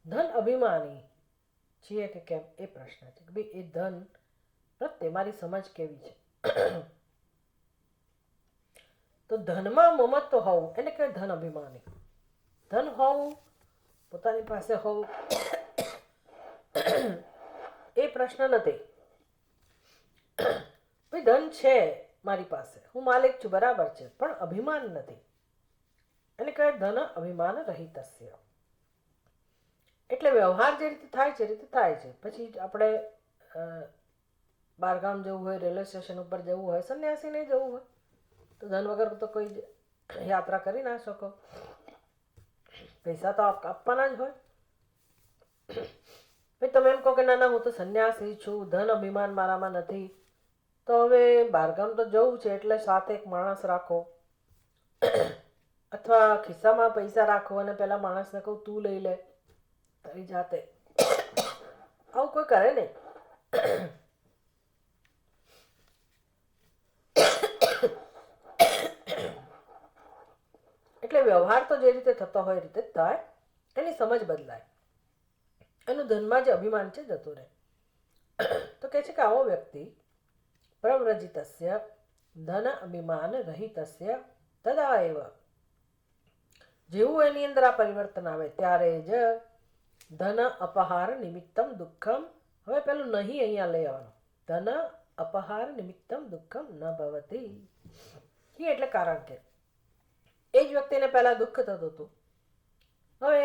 ધન અભિમાની છીએ કે કેમ એ પ્રશ્ન છે કે ભાઈ એ ધન પ્રત્યે મારી સમજ કેવી છે. તો ધનમાં મમત્વ હોવું એને કહેવાય ધન અભિમાની. ધન હોવું, પોતાની પાસે હોવું એ પ્રશ્ન નથી. ભાઈ ધન છે મારી પાસે, હું માલિક છું, બરાબર છે, પણ અભિમાન નથી, એને કહેવાય ધન અભિમાન રહિતસ્ય. એટલે વ્યવહાર જે રીતે થાય છે એ રીતે થાય છે. પછી આપણે બહારગામ જવું હોય, રેલવે સ્ટેશન ઉપર જવું હોય, સંન્યાસી નહીં જવું હોય તો ધન વગર તો કોઈ યાત્રા કરી ના શકો. પૈસા તો આપવાના જ હોય. ભાઈ તમે એમ કહો કે ના ના હું તો સંન્યાસી છું, ધન અભિમાન મારામાં નથી, તો હવે બહારગામ તો જવું છે એટલે સાથે એક માણસ રાખો, અથવા ખિસ્સામાં પૈસા રાખો અને પેલા માણસને કહું તું લઈ લે તારી જાતે. આવું કોઈ કરે નહીં. એટલે વ્યવહાર તો જે રીતે થતો હોય એ રીતે જ થાય, એની સમજ બદલાય, એનું ધનમાં જે અભિમાન છે જતું રહે. તો કહે છે કે આવો વ્યક્તિ પ્રવ્રજિતસ્ય ધન અભિમાન રહિતસ્ય તદા એવ, જેવું એની અંદર આ પરિવર્તન આવે ત્યારે જ ધન અપહાર નિમિત્તમ દુઃખમ, હવે પેલું નહીં અહીંયા લઈ આવવાનું, ધન અપહાર નિમિત્તમ દુઃખમ ન ભવતી. એટલે કારણ કે એ જ વ્યક્તિને પહેલા દુઃખ થતું હતું, હવે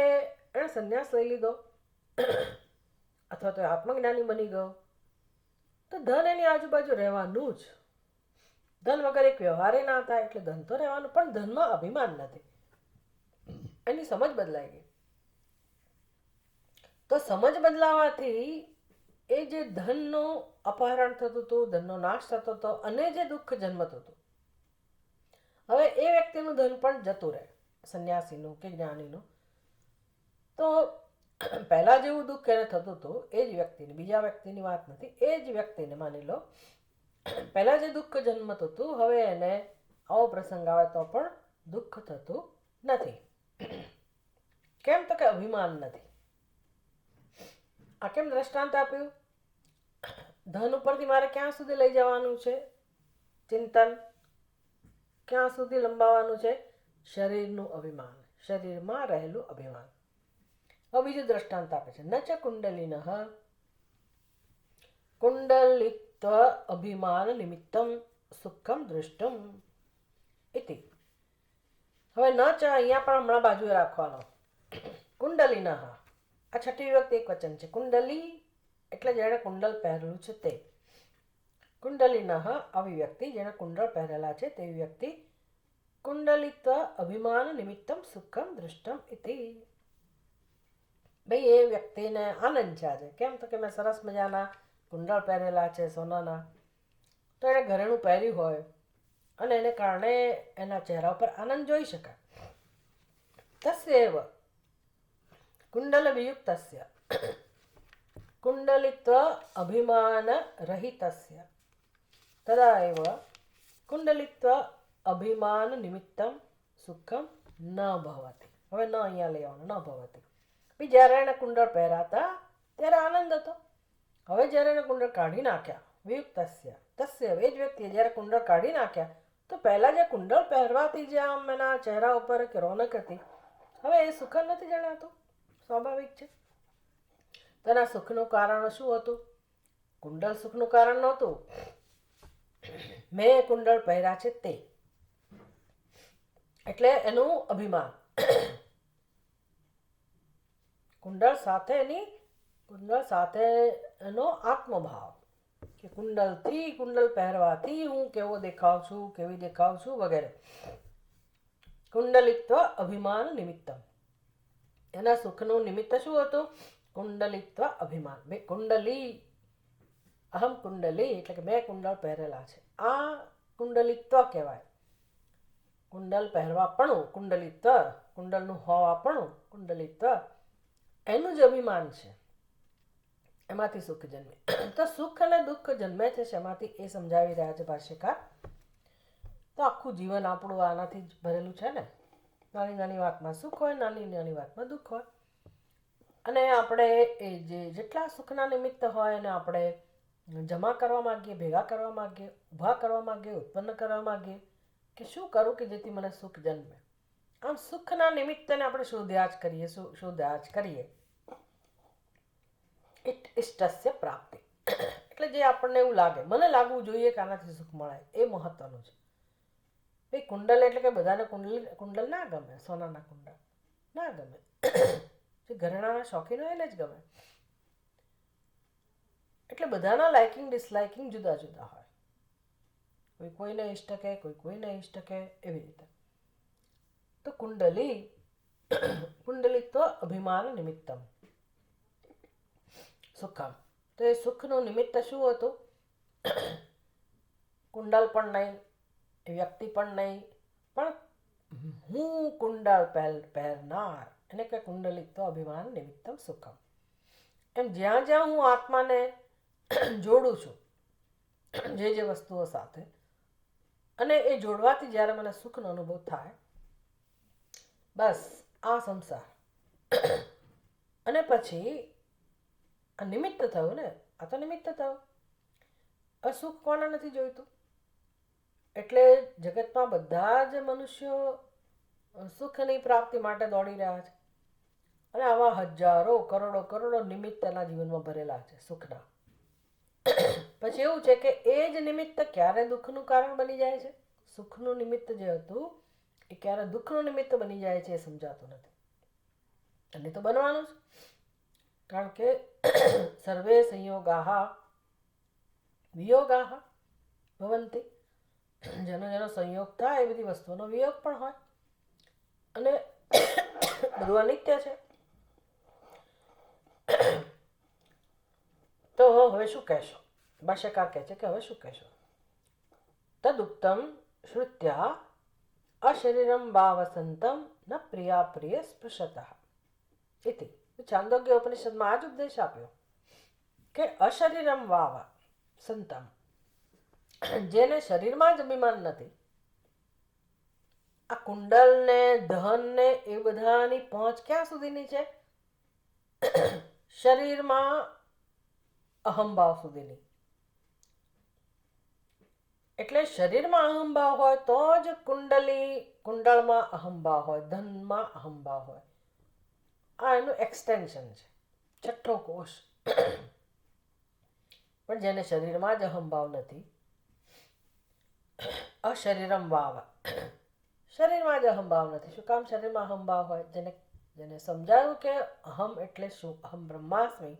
એણે સંન્યાસ લઈ લીધો અથવા તો આત્મજ્ઞાની બની ગયો, તો ધન એની આજુબાજુ રહેવાનું જ. ધન વગર એક વ્યવહારે ના થાય, એટલે ધન તો રહેવાનું, પણ ધનમાં અભિમાન નથી, એની સમજ બદલાઈ ગઈ. તો સમજ બદલાવાથી એ જે ધનનું અપહરણ થતું હતું, ધનનો નાશ થતો હતો અને જે દુઃખ જન્મતું હતું, હવે એ વ્યક્તિનું ધન પણ જતું રહે, સંન્યાસીનું કે જ્ઞાનીનું. તો પહેલા જેવું દુઃખ એને થતું હતું એ જ વ્યક્તિને, બીજા વ્યક્તિની વાત નથી, એ જ વ્યક્તિને માની લો પહેલા જે દુઃખ જન્મતું હતું, હવે એને આવો પ્રસંગ આવે તો પણ દુઃખ થતું નથી. કેમ? તો કે અભિમાન નથી. આ કેમ દ્રષ્ટાંત આપ્યું? ધન ઉપરથી મારે ક્યાં સુધી લઈ જવાનું છે ચિંતન, ક્યાં સુધી લંબાવવાનું છે? શરીરનું અભિમાન, શરીરમાં રહેલું અભિમાન. હવે બીજું દ્રષ્ટાંત આપે છે, ન ચ કુંડલિનઃ કુંડલિત્વ અભિમાન નિમિત્તમ સુખમ દૃષ્ટમ ઇતિ. હવે ન ચ અહીંયા પણ હમણાં બાજુએ રાખવાનો. કુંડલિનઃ, આ છઠ્ઠી વિભક્તિ એક વચન છે. કુંડલી એટલે જેણે કુંડલ પહેરેલું છે તે. કુંડલિનઃ આવી વ્યક્તિ, જેણે કુંડળ પહેરેલા છે તેવી વ્યક્તિ, કુંડલિત્વ અભિમાન નિમિત્તમ સુખમ દૃષ્ટમ ઇતિ. ભાઈ એ વ્યક્તિને આનંદ છે આજે. કેમ? તો કે મેં સરસ મજાના કુંડળ પહેરેલા છે સોનાના, તો એણે ઘરેણું પહેર્યું હોય અને એને કારણે એના ચહેરા ઉપર આનંદ જોઈ શકાય. તસ્યૈવ કુંડલવિયુક્તસ્ય કુંડલિત્વ અભિમાનરહિતસ્ય તદા એવ કુંડલિત્વ અભિમાન નિમિત્તમ સુખમ ન ભવતી. હવે ન અહીંયા લેવાનું, ન ભવતી. બી જ્યારે એને કુંડળ પહેરાતા ત્યારે આનંદ હતો. હવે જ્યારે એને કુંડળ કાઢી નાખ્યા, વિયુક્તસ્ય તસ્ય, એ જ વ્યક્તિએ જ્યારે કુંડળ કાઢી નાખ્યા તો પહેલાં જે કુંડળ પહેરવાથી જે આમ એના ચહેરા ઉપર કે રોનક હતી, હવે એ સુખ નથી જણાતું. સ્વાભાવિક છે. તેના સુખનું કારણ શું હતું? કુંડળ સુખનું કારણ નહોતું. મેં કુંડળ પહેર્યા છે તે, એટલે એનું અભિમાન. કુંડળ સાથે એનો આત્મભાવ કે કુંડળ પહેરવાથી હું કેવો દેખાવ છું, કેવી દેખાવ છું વગેરે. કુંડલિત્વ અભિમાન નિમિત્તમ, એના સુખનું નિમિત્ત શું હતું? કુંડલિત્વ અભિમાન. બે કુંડલી, અહમ કુંડલી, એટલે કે મેં કુંડળ પહેરેલા છે. આ કુંડલિત્વ કહેવાય. કુંડલ પહેરવાપણું, કુંડલિત્વ, કુંડલનું હોવાપણું, કુંડલિત્વ, એનું જ અભિમાન છે. એમાંથી સુખ જન્મે. તો સુખ અને દુઃખ જન્મે છે શેમાંથી એ સમજાવી રહ્યા છે ભાષ્યકાર. તો આખું જીવન આપણું આનાથી જ ભરેલું છે ને. નાની નાની વાતમાં સુખ હોય, નાની નાની વાતમાં દુઃખ હોય. અને આપણે એ જેટલા સુખના નિમિત્ત હોય એને આપણે જમા કરવા માગીએ, ભેગા કરવા માગીએ, ઊભા કરવા માગીએ, ઉત્પન્ન કરવા માગીએ કે શું કરું કે જેથી મને સુખ જન્મે. આમ સુખના નિમિત્તને આપણે શોધ્યા જ કરીએ. ઇષ્ટસ્ય પ્રાપ્તિ, એટલે જે આપણને એવું લાગે, મને લાગવું જોઈએ કે આનાથી સુખ મળે, એ મહત્વનું છે. ભાઈ કુંડલ એટલે કે બધાને કુંડલ ના ગમે, સોનાના કુંડલ ના ગમે. જે ઘરેણાના શોખીન હોય એને જ ગમે. એટલે બધાના લાઇકિંગ ડિસલાઇકિંગ જુદા જુદા હોય. કોઈ કોઈને ઇષ્ટ કહે, કોઈ કોઈને ઇષ્ટ કહે, એવી રીતે. તો કુંડલિત્વ અભિમાન નિમિત્તમ સુખમ. તો એ સુખનું નિમિત્ત શું હતું? કુંડલ પણ નહીં, વ્યક્તિ પણ નહીં, પણ હું કુંડળ પહેરનાર, એને કે કુંડલિત્વ અભિમાન નિમિત્તમ સુખમ. એમ જ્યાં જ્યાં હું આત્માને જોડું છું જે વસ્તુઓ સાથે, અને એ જોડવાથી જ્યારે મને સુખનો અનુભવ થાય, બસ આ સંસાર. અને પછી આ નિમિત્ત થયું ને, આ તો નિમિત્ત થયું. સુખ કોને નથી જોઈતું? એટલે જગતમાં બધા જ મનુષ્યો સુખની પ્રાપ્તિ માટે દોડી રહ્યા છે. અને આવા હજારો કરોડો નિમિત્ત એના જીવનમાં ભરેલા છે સુખના. પછી એવું છે કે એ જ નિમિત્ત ક્યારે દુઃખનું કારણ બની જાય છે. સુખનું નિમિત્ત જે હતું એ ક્યારે દુઃખનું નિમિત્ત બની જાય છે એ સમજાતું નથી. અને તો બનવાનું જ, કારણ કે સર્વે સંયોગાહ વિયોગાહ ભવંતિ. જેનો સંયોગ થાય એ બધી વસ્તુઓનો વિયોગ પણ હોય. અને બધું અનિત્ય છે. તો હવે શું કહેશો? ભાષ્યકાર કહે છે કે હવે શું કહેશો? તદુક્તમ શ્રુત્યા અશરીરમ વાવસંતમ ન પ્રિયા પ્રિય સ્પૃશતઃ ઇતિ. છાંદોગ્ય ઉપનિષદમાં આ જ ઉપદેશ આપ્યો કે અશરીરમ વાવ સંતમ, જેને શરીરમાં જ અભિમાન નથી. આ કુંડલ ને ધન ને એ બધાની પહોંચ ક્યાં સુધીની છે? શરીરમાં અહંભાવ સુધીની. એટલે શરીરમાં અહંભાવ હોય તો જ કુંડળમાં અહંભાવ હોય, ધનમાં અહંભાવ હોય. આ એનું એક્સટેન્શન છે, છઠ્ઠો કોષ. પણ જેને શરીરમાં જ અહંભાવ નથી, અશરીરમ વાવ, શરીરમાં જ અહંભાવ નથી. શું કામ શરીરમાં અહંભાવ હોય? જેને સમજાયું કે અહમ એટલે શું, અહમ બ્રહ્માસ્મિ,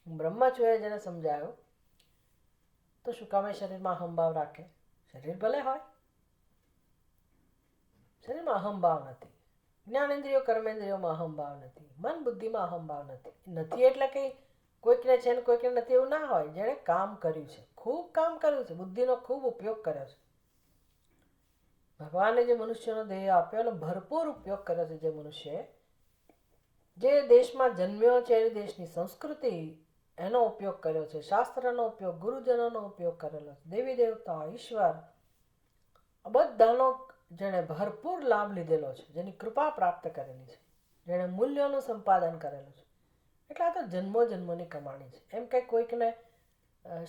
હું બ્રહ્મ છું, એ જેને સમજાયું, તો શું કામ એ શરીરમાં અહંભાવ રાખે? શરીર ભલે હોય, શરીરમાં અહંભાવ નથી. જ્ઞાનેન્દ્રિયો કર્મેન્દ્રિયોમાં અહંભાવ નથી, મન બુદ્ધિમાં અહંભાવ નથી. એટલે કે કોઈકને છે ને કોઈકને નથી એવું ના હોય. જેણે કામ કર્યું છે, ખૂબ કામ કર્યું છે, બુદ્ધિનો ખૂબ ઉપયોગ કર્યો છે, ભગવાને જે મનુષ્યનો દેહ આપ્યો એનો ભરપૂર ઉપયોગ કર્યો છે. જે મનુષ્ય જે દેશમાં જન્મ્યો છે એ દેશની સંસ્કૃતિ એનો ઉપયોગ કર્યો છે, શાસ્ત્રનો ઉપયોગ, ગુરુજનોનો ઉપયોગ કરેલો છે, દેવી દેવતા, ઈશ્વર, આ બધાનો જેણે ભરપૂર લાભ લીધેલો છે, જેની કૃપા પ્રાપ્ત કરેલી છે, જેણે મૂલ્યોનું સંપાદન કરેલું છે. એટલે આ તો જન્મો જન્મોની કમાણી છે. એમ કંઈ કોઈકને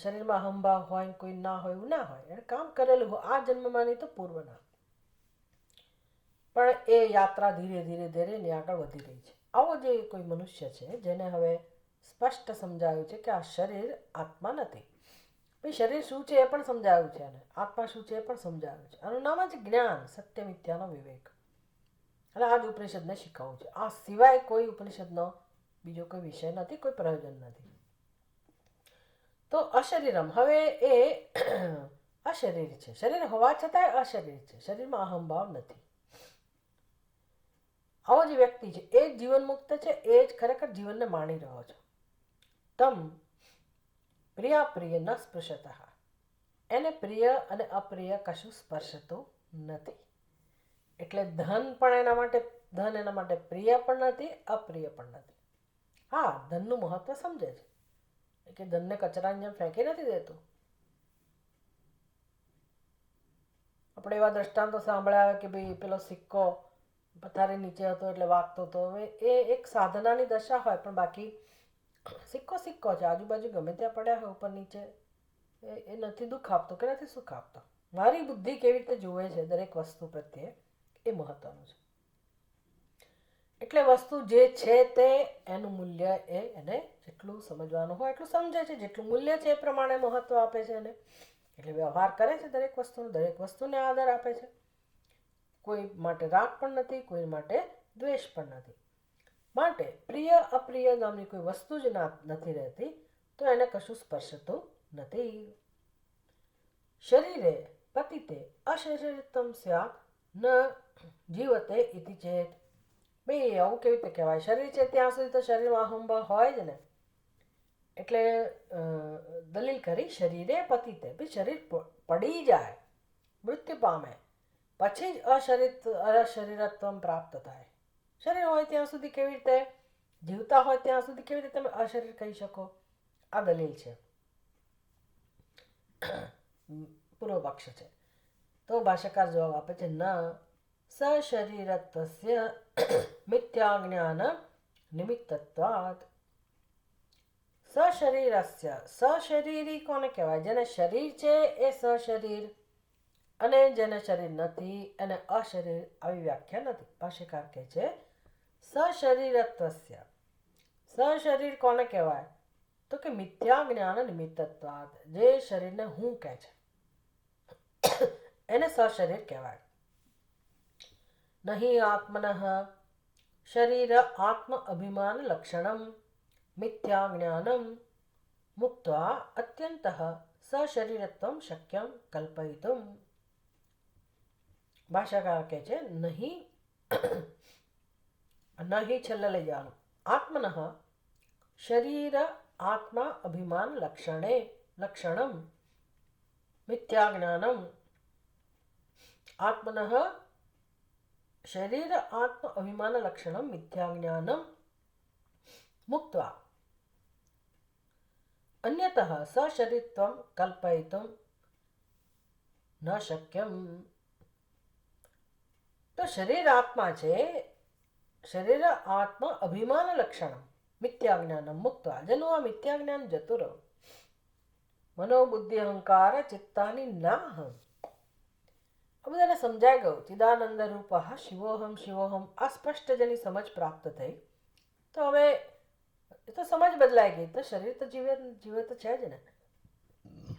શરીરમાં હંભાવ હોય, કોઈ ના હોય, એવું ના હોય. એણે કામ કરેલું હોય આ જન્મમાં નહીં તો પૂર્વના. પણ એ યાત્રા ધીરે ધીરે ધીરે એની આગળ વધી રહી છે. આવો જે કોઈ મનુષ્ય છે જેને હવે સ્પષ્ટ સમજાયું છે કે આ શરીર આત્મા નથી. ભાઈ શરીર શું છે એ પણ સમજાયું છે, અને આત્મા શું છે એ પણ સમજાયું છે. આનું નામ જ જ્ઞાન, સત્ય મિથ્યાનો વિવેક. અને આ જ ઉપનિષદને શીખવવું છે. આ સિવાય કોઈ ઉપનિષદનો બીજો કોઈ વિષય નથી, કોઈ પ્રયોજન નથી. તો અશરીરમ, હવે એ અશરીર છે. શરીર હોવા છતાંય અશરીર છે. શરીરમાં અહંભાવ નથી. આવો જે વ્યક્તિ છે એ જ જીવન મુક્ત છે, એ જ ખરેખર જીવનને માણી રહ્યો છે. તમ પ્રિયાપ્રિય ન સ્પૃશતઃ, એને પ્રિય અને અપ્રિય કશું સ્પર્શતું નથી. એટલે ધન એના માટે પ્રિય પણ નથી, અપ્રિય પણ નથી. હા, ધનનું મહત્વ સમજે છે કે ધનને કચરાની જેમ ફેંકી નથી દેતું. આપણે એવા દ્રષ્ટાંતો સાંભળ્યા કે ભાઈ પેલો સિક્કો પથારી નીચે હતો એટલે વાગતો હતો. હવે એ એક સાધનાની દશા હોય, પણ બાકી સિક્કો સિક્કો છે. આજુબાજુ ગમે ત્યાં પડ્યા હોય ઉપર નીચે, એ નથી દુઃખ આપતો કે નથી સુખ આપતો. મારી બુદ્ધિ કેવી રીતે જુએ છે દરેક વસ્તુ પ્રત્યે એ મહત્વનું છે. એટલે વસ્તુ જે છે તે એનું મૂલ્ય એને જેટલું સમજવાનું હોય એટલું સમજે છે. જેટલું મૂલ્ય છે એ પ્રમાણે મહત્વ આપે છે એને. એટલે વ્યવહાર કરે છે દરેક વસ્તુને આદર આપે છે. કોઈ માટે રાગ પણ નથી, કોઈ માટે દ્વેષ પણ નથી. માટે પ્રિય અપ્રિય નામની કોઈ વસ્તુ જ નથી રહેતી, તો એને કશું સ્પર્શતું નથી. શરીરે પતિતે અશરીરત્વમ સ્યાત ન જીવતે ઇતિ ચેત. ભાઈ આવું કેવી રીતે કહેવાય? શરીર છે ત્યાં સુધી તો શરીરમાં અહંભાવ હોય જ ને. એટલે દલીલ કરી શરીરે પતિતે, ભાઈ શરીર પડી જાય, મૃત્યુ પામે, પછી જ અશરીરત્વ પ્રાપ્ત થાય. શરીર હોય ત્યાં સુધી કેવી રીતે, જીવતા હોય ત્યાં સુધી કેવી રીતે તમે અશરીર કહી શકો? આ દલીલ છે, પૂર્વ પક્ષ છે. તો ભાષ્યકાર જવાબ આપે છે, ન સશરીરત્વસ્ય મિથ્યાજ્ઞાન નિમિત્તત્વાत्. સશરીરસ્ય, સશરીરી કોને કહેવાય? જેને શરીર છે એ સશરીર, અને જેને શરીર નથી એને અશરીર. આવી વ્યાખ્યા નથી. ભાષ્યકાર કહે છે સશરીરત્વસ્ય, સશરીર કોને કહેવાય? તો કે મિથ્યા જ્ઞાન નિમિત્તત્વાत्, જે શરીરને હું કહે છે એને સશરીર કહેવાય. નહીં આત્મનઃ શરીર આત્મ અભિમાન લક્ષણમ મિથ્યા જ્ઞાનમ મુક્ત્વા અત્યંતઃ સશરીરત્વમ શક્યમ કલ્પયિતુમ. ભાષાકાર કહે છે નહીં છેલ્લે લઈ જવાનું. આત્મનઃ શરીર આત્મા અભિમાન લક્ષણમ મિથ્યા જ્ઞાનમ. આત્મનઃ શરીર આત્મ અભિમાન લક્ષણમ મિથ્યા જ્ઞાનમ મુક્ત્વા અન્યતઃ સશરીરત્વમ કલ્પયિતુમ ન શક્યમ. તો શરીર આત્મા છે, શરીર આત્મ અભિમાન લક્ષણમ મિથ્યા જ્ઞાનમ મુક્ત્વા, જેનું આ મિથ્યા જ્ઞાન જતું રહો. મનોબુદ્ધિ અહંકાર ચિત્તાની નાહમ. આ બધાને સમજાઈ ગયું. ચિદાનંદ રૂપ શિવોહમ શિવોહમ, આ સ્પષ્ટ જેની સમજ પ્રાપ્ત થઈ, તો હવે એ તો સમજ બદલાઈ ગઈ. તો શરીર તો જીવે તો છે જ ને.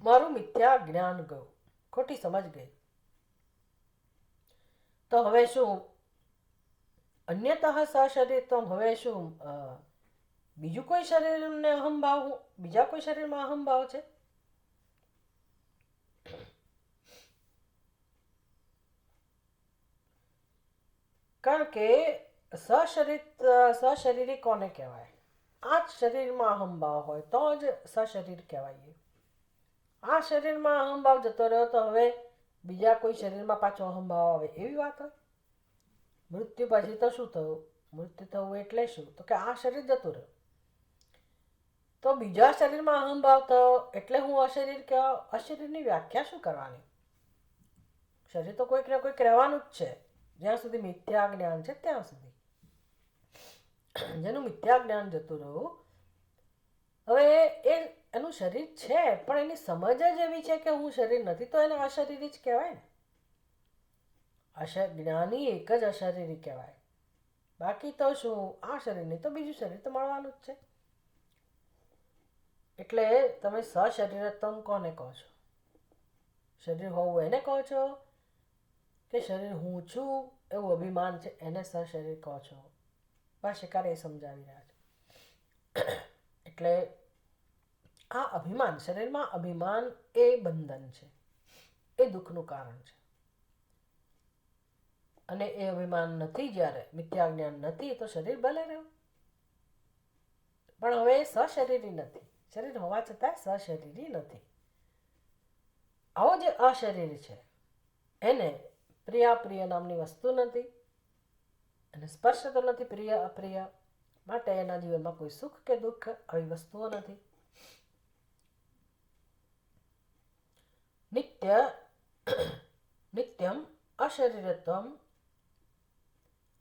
મારું મિથ્યા જ્ઞાન ગયું, ખોટી સમજ ગઈ. તો હવે શું? અન્યતઃ સશરીરત્વમ, હવે શું બીજું કોઈ શરીરને અહંભાવ, બીજા કોઈ શરીરમાં અહંભાવ છે? કારણ કે સશરીરી કોને કહેવાય? આ જ શરીરમાં અહંભાવ હોય તો જ સશરીર કહેવાય. આ શરીરમાં અહંભાવ જતો રહ્યો તો હવે બીજા કોઈ શરીરમાં પાછો અહંભાવ આવે એવી વાત હોય? મૃત્યુ પછી તો શું થયું? મૃત્યુ થવું એટલે શું? તો કે આ શરીર જતું રહ્યું. તો બીજા શરીરમાં અહંભાવ થયો એટલે હું અશરીર કહેવાય? અશરીરની વ્યાખ્યા શું કરવાની? શરીર તો કોઈક ને કોઈક રહેવાનું જ છે, જ્યાં સુધી મિથ્યા જ્ઞાન છે ત્યાં સુધી. જેનું મિથ્યા જ્ઞાન જતું રહ્યું, હવે એનું શરીર છે પણ એની સમજ જ એવી છે કે હું શરીર નથી, તો એને અશરીરી જ કહેવાય ને. જ્ઞાની એક જ અશરીરી કહેવાય. બાકી તો શું, આ શરીર નહીં તો બીજું શરીર તો મળવાનું જ છે. એટલે તમે સશરીરત્વમ કોને કહો છો? શરીર હોવું એને કહો છો કે શરીર હું છું એવું અભિમાન છે એને સશરીર કહો છો? ભાષ્યકાર એ સમજાવી રહ્યા છે. એટલે આ અભિમાન, શરીરમાં અભિમાન એ બંધન છે, એ દુઃખનું કારણ છે. અને એ અભિમાન નથી, જ્યારે મિથ્યા જ્ઞાન નથી તો શરીર ભલે રહ્યું, પણ હવે સશરીરી નથી. શરીર હોવા છતાં સશરીરી નથી. આવો જે અશરીર છે એને પ્રિય નામની વસ્તુ નથી, અને સ્પર્શ તો નથી પ્રિય અપ્રિય, માટે એના જીવનમાં કોઈ સુખ કે દુઃખ આવી વસ્તુઓ નથી. નિત્યમ અશરીરત્વમ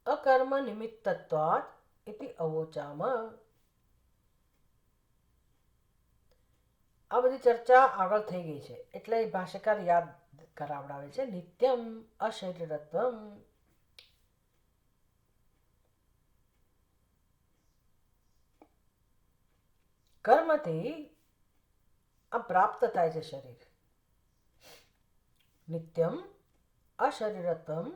અકર્મ નિમિત્તત્વાત ઇતિ અવોચામ. આ બધી ચર્ચા આગળ થઈ ગઈ છે એટલે ભાષ્યકાર યાદ કરાવડાવે છે. નિત્યમ અશરીરત્વમ, કર્મથી આ પ્રાપ્ત થાય છે શરીર. નિત્યમ અશરીરત્વમ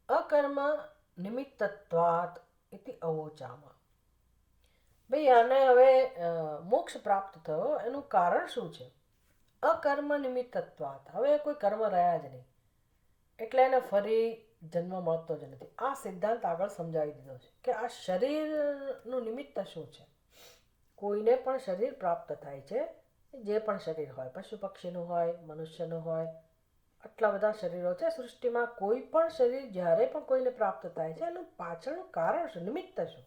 અકર્મ નિમિત્તત્વાત ઇતિ અવોચામ. ભાઈ આને હવે મોક્ષ પ્રાપ્ત થયો એનું કારણ શું છે? અકર્મ નિમિત્તત્વાત, હવે કોઈ કર્મ રહ્યા જ નહીં એટલે એને ફરી જન્મ મળતો જ નથી. આ સિદ્ધાંત આગળ સમજાવી દીધો છે કે આ શરીરનું નિમિત્ત શું છે. કોઈને પણ શરીર પ્રાપ્ત થાય છે, જે પણ શરીર હોય, પશુ પક્ષીનું હોય, મનુષ્યનું હોય, આટલા બધા શરીરો છે સૃષ્ટિમાં. કોઈ પણ શરીર જ્યારે પણ કોઈને પ્રાપ્ત થાય છે એનું પાછળનું કારણ શું, નિમિત્ત શું?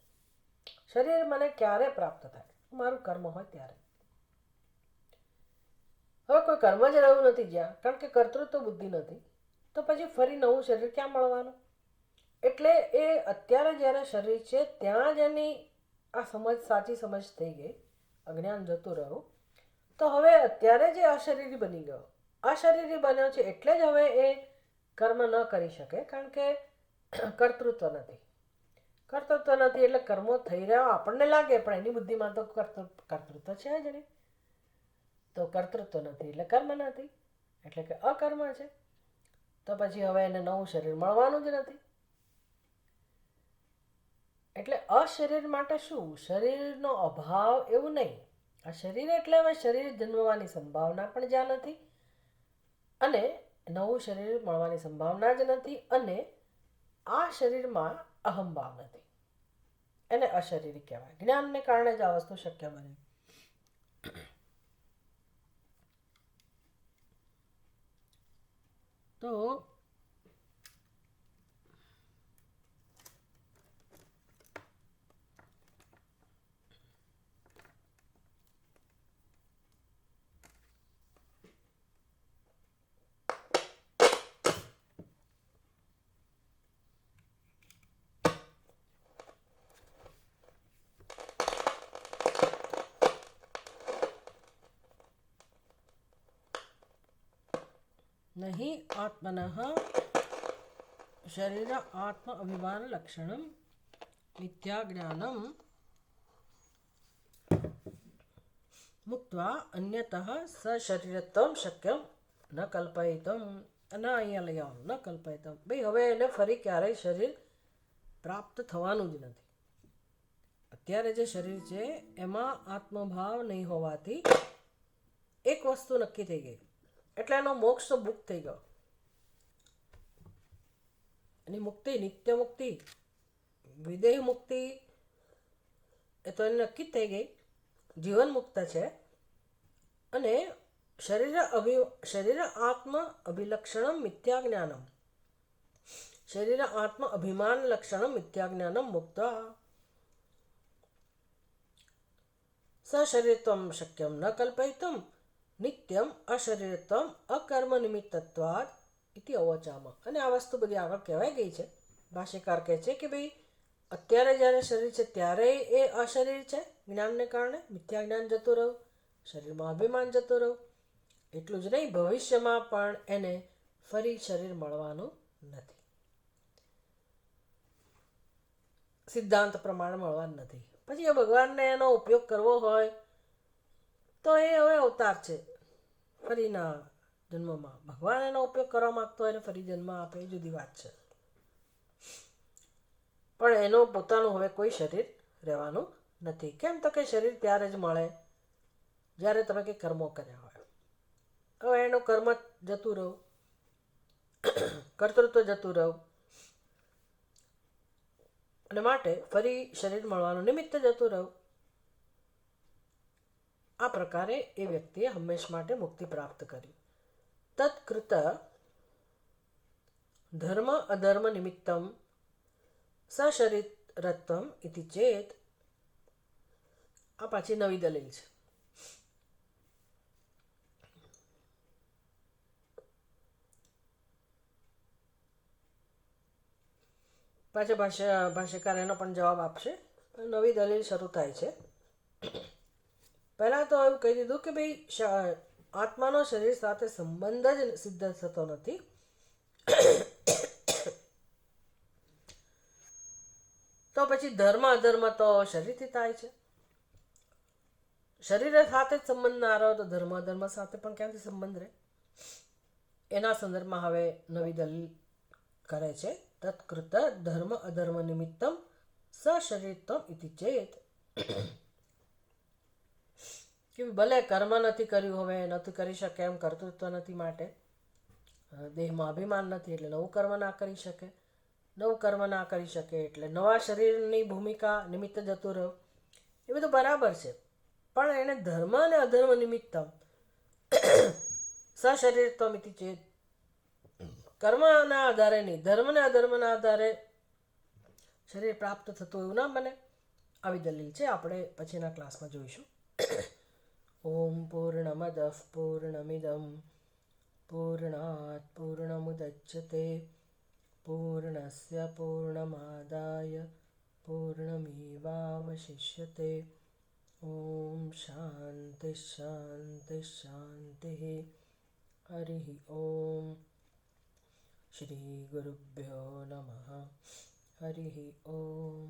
શરીર મને ક્યારે પ્રાપ્ત થાય? મારું કર્મ હોય ત્યારે. હવે કોઈ કર્મ જ રહ્યું નથી જ્યાં, કારણ કે કર્તૃત્વ બુદ્ધિ નથી, તો પછી ફરી નવું શરીર ક્યાં મળવાનું? એટલે એ અત્યારે જ્યારે શરીર છે ત્યાં જ એની આ સમજ, સાચી સમજ થઈ ગઈ, અજ્ઞાન જતું રહ્યું, તો હવે અત્યારે જે અશરીરી બની ગયો, અશરીરી બન્યો છે એટલે જ હવે એ કર્મ ન કરી શકે, કારણ કે કર્તૃત્વ નથી. કર્તૃત્વ નથી એટલે કર્મો થઈ રહ્યા આપણને લાગે, પણ એની બુદ્ધિમાં તો કર્તૃત્વ છે જ નહીં. તો કર્તૃત્વ નથી એટલે કર્મ નથી, એટલે કે અકર્મ છે. તો પછી હવે એને નવું શરીર મળવાનું જ નથી. એટલે અશરીર માટે શું? શરીરનો અભાવ એવું નહીં. આ શરીર એટલે હવે શરીર જન્મવાની સંભાવના પણ જ્યાં નથી, અને નવું શરીર મળવાની સંભાવના જ નથી, અને આ શરીરમાં અહંભાવ નથી. એને અશરીરી કહેવાય. જ્ઞાનને કારણે જ આ વસ્તુ શક્ય બને. તો નહીં આત્મનઃ શરીર આત્મ અભિમાન લક્ષણમ મિથ્યા જ્ઞાનમ મુક્ત્વા અન્યતઃ સશરીરત્વમ શક્યમ ન કલ્પયિતમ. ના, અહીંયા લઈ આવો, ન કલ્પયિતમ. ભાઈ હવે એને ફરી ક્યારેય શરીર પ્રાપ્ત થવાનું જ નથી. અત્યારે જે શરીર છે એમાં આત્મભાવ નહીં હોવાથી એક વસ્તુ નક્કી થઈ ગઈ, એટલે એનો મોક્ષ તો બુક થઈ ગયો. એની મુક્તિ, નિત્ય મુક્તિ, વિદેહ મુક્તિ એ તો એને નક્કી જ થઈ ગઈ. જીવન મુક્ત છે, અને શરીર આત્મ અભિલક્ષણમ મિથ્યા જ્ઞાનમ શરીર આત્મ અભિમાન લક્ષણમ મિથ્યા જ્ઞાનમ મુક્ત સશરીરત્વમ શક્યમ ન કલ્પયિતુમ નિત્યમ અશરીરત્વમ અકર્મ નિમિત્તત્વાદ ઇતિ અવચામ. અને આ વસ્તુ બધી આગળ કહેવાય ગઈ છે. ભાષ્યકાર કહે છે કે ભાઈ અત્યારે જ્યારે શરીર છે ત્યારે એ અશરીર છે જ્ઞાનને કારણે, મિથ્યા જ્ઞાન જતું રહ્યું, શરીરમાં અભિમાન જતું રહ્યું. એટલું જ નહીં, ભવિષ્યમાં પણ એને ફરી શરીર મળવાનું નથી, સિદ્ધાંત પ્રમાણે મળવાનું નથી. પછી એ ભગવાનને એનો ઉપયોગ કરવો હોય તો એ હવે અવતાર છે, ફરીના જન્મમાં ભગવાન એનો ઉપયોગ કરવા માગતો હોય ને ફરી જન્મ આપે એ જુદી વાત છે. પણ એનો પોતાનું હવે કોઈ શરીર રહેવાનું નથી. કેમ તો કે શરીર ત્યારે જ મળે જ્યારે તમે કંઈ કર્મો કર્યા હોય. હવે એનું કર્મ જતું રહું, કર્તૃત્વ જતું રહું, અને માટે ફરી શરીર મળવાનું નિમિત્ત જતું રહું. આ પ્રકારે એ વ્યક્તિએ હંમેશ માટે મુક્તિ પ્રાપ્ત કરી. તત્કૃત ધર્મ અધર્મ નિમિત્તમ સશરીરત્વમ ઇતિ ચેત. આ પાછી નવી દલીલ છે. પાછા ભાષ્યકાર એનો પણ જવાબ આપશે. નવી દલીલ શરૂ થાય છે. પહેલાં તો એવું કહી દીધું કે ભાઈ આત્માનો શરીર સાથે સંબંધ જ સિદ્ધ થતો નથી. તો પછી ધર્મ અધર્મ તો શરીરથી થાય છે. શરીર સાથે જ સંબંધ ના રહ્યો તો ધર્મ અધર્મ સાથે પણ ક્યાંથી સંબંધ રહે? એના સંદર્ભમાં હવે નવી દલીલ કરે છે. તત્કૃત ધર્મ અધર્મ નિમિત્તમ સશરીરત્વમ ઇતિ ચેત. કે ભલે કર્મ નથી કર્યું, હવે નથી કરી શકે એમ, કર્તૃત્વ નથી માટે દેહમાં અભિમાન નથી એટલે નવું કર્મ ના કરી શકે, નવું કર્મ ના કરી શકે એટલે નવા શરીરની ભૂમિકા નિમિત્ત જતું રહ્યું. એ બધું બરાબર છે, પણ એણે ધર્મ અને અધર્મ નિમિત્તમ સશરીરત્વમ ઇતિ ચેત, કર્મના આધારે નહીં, ધર્મને અધર્મના આધારે શરીર પ્રાપ્ત થતું એવું ના બને. આવી દલીલ છે, આપણે પછીના ક્લાસમાં જોઈશું. ઓમ પૂર્ણમદ પૂર્ણમિદમ પૂર્ણાત પૂર્ણમુદચ્યતે પૂર્ણસ્ય પૂર્ણમાદાય પૂર્ણમેવાવશિષ્યતે. ઓમ શાંતિ શાંતિ શાંતિ. હરિ ઓમ. શ્રી ગુરુભ્યો નમઃ. હરિ ઓમ.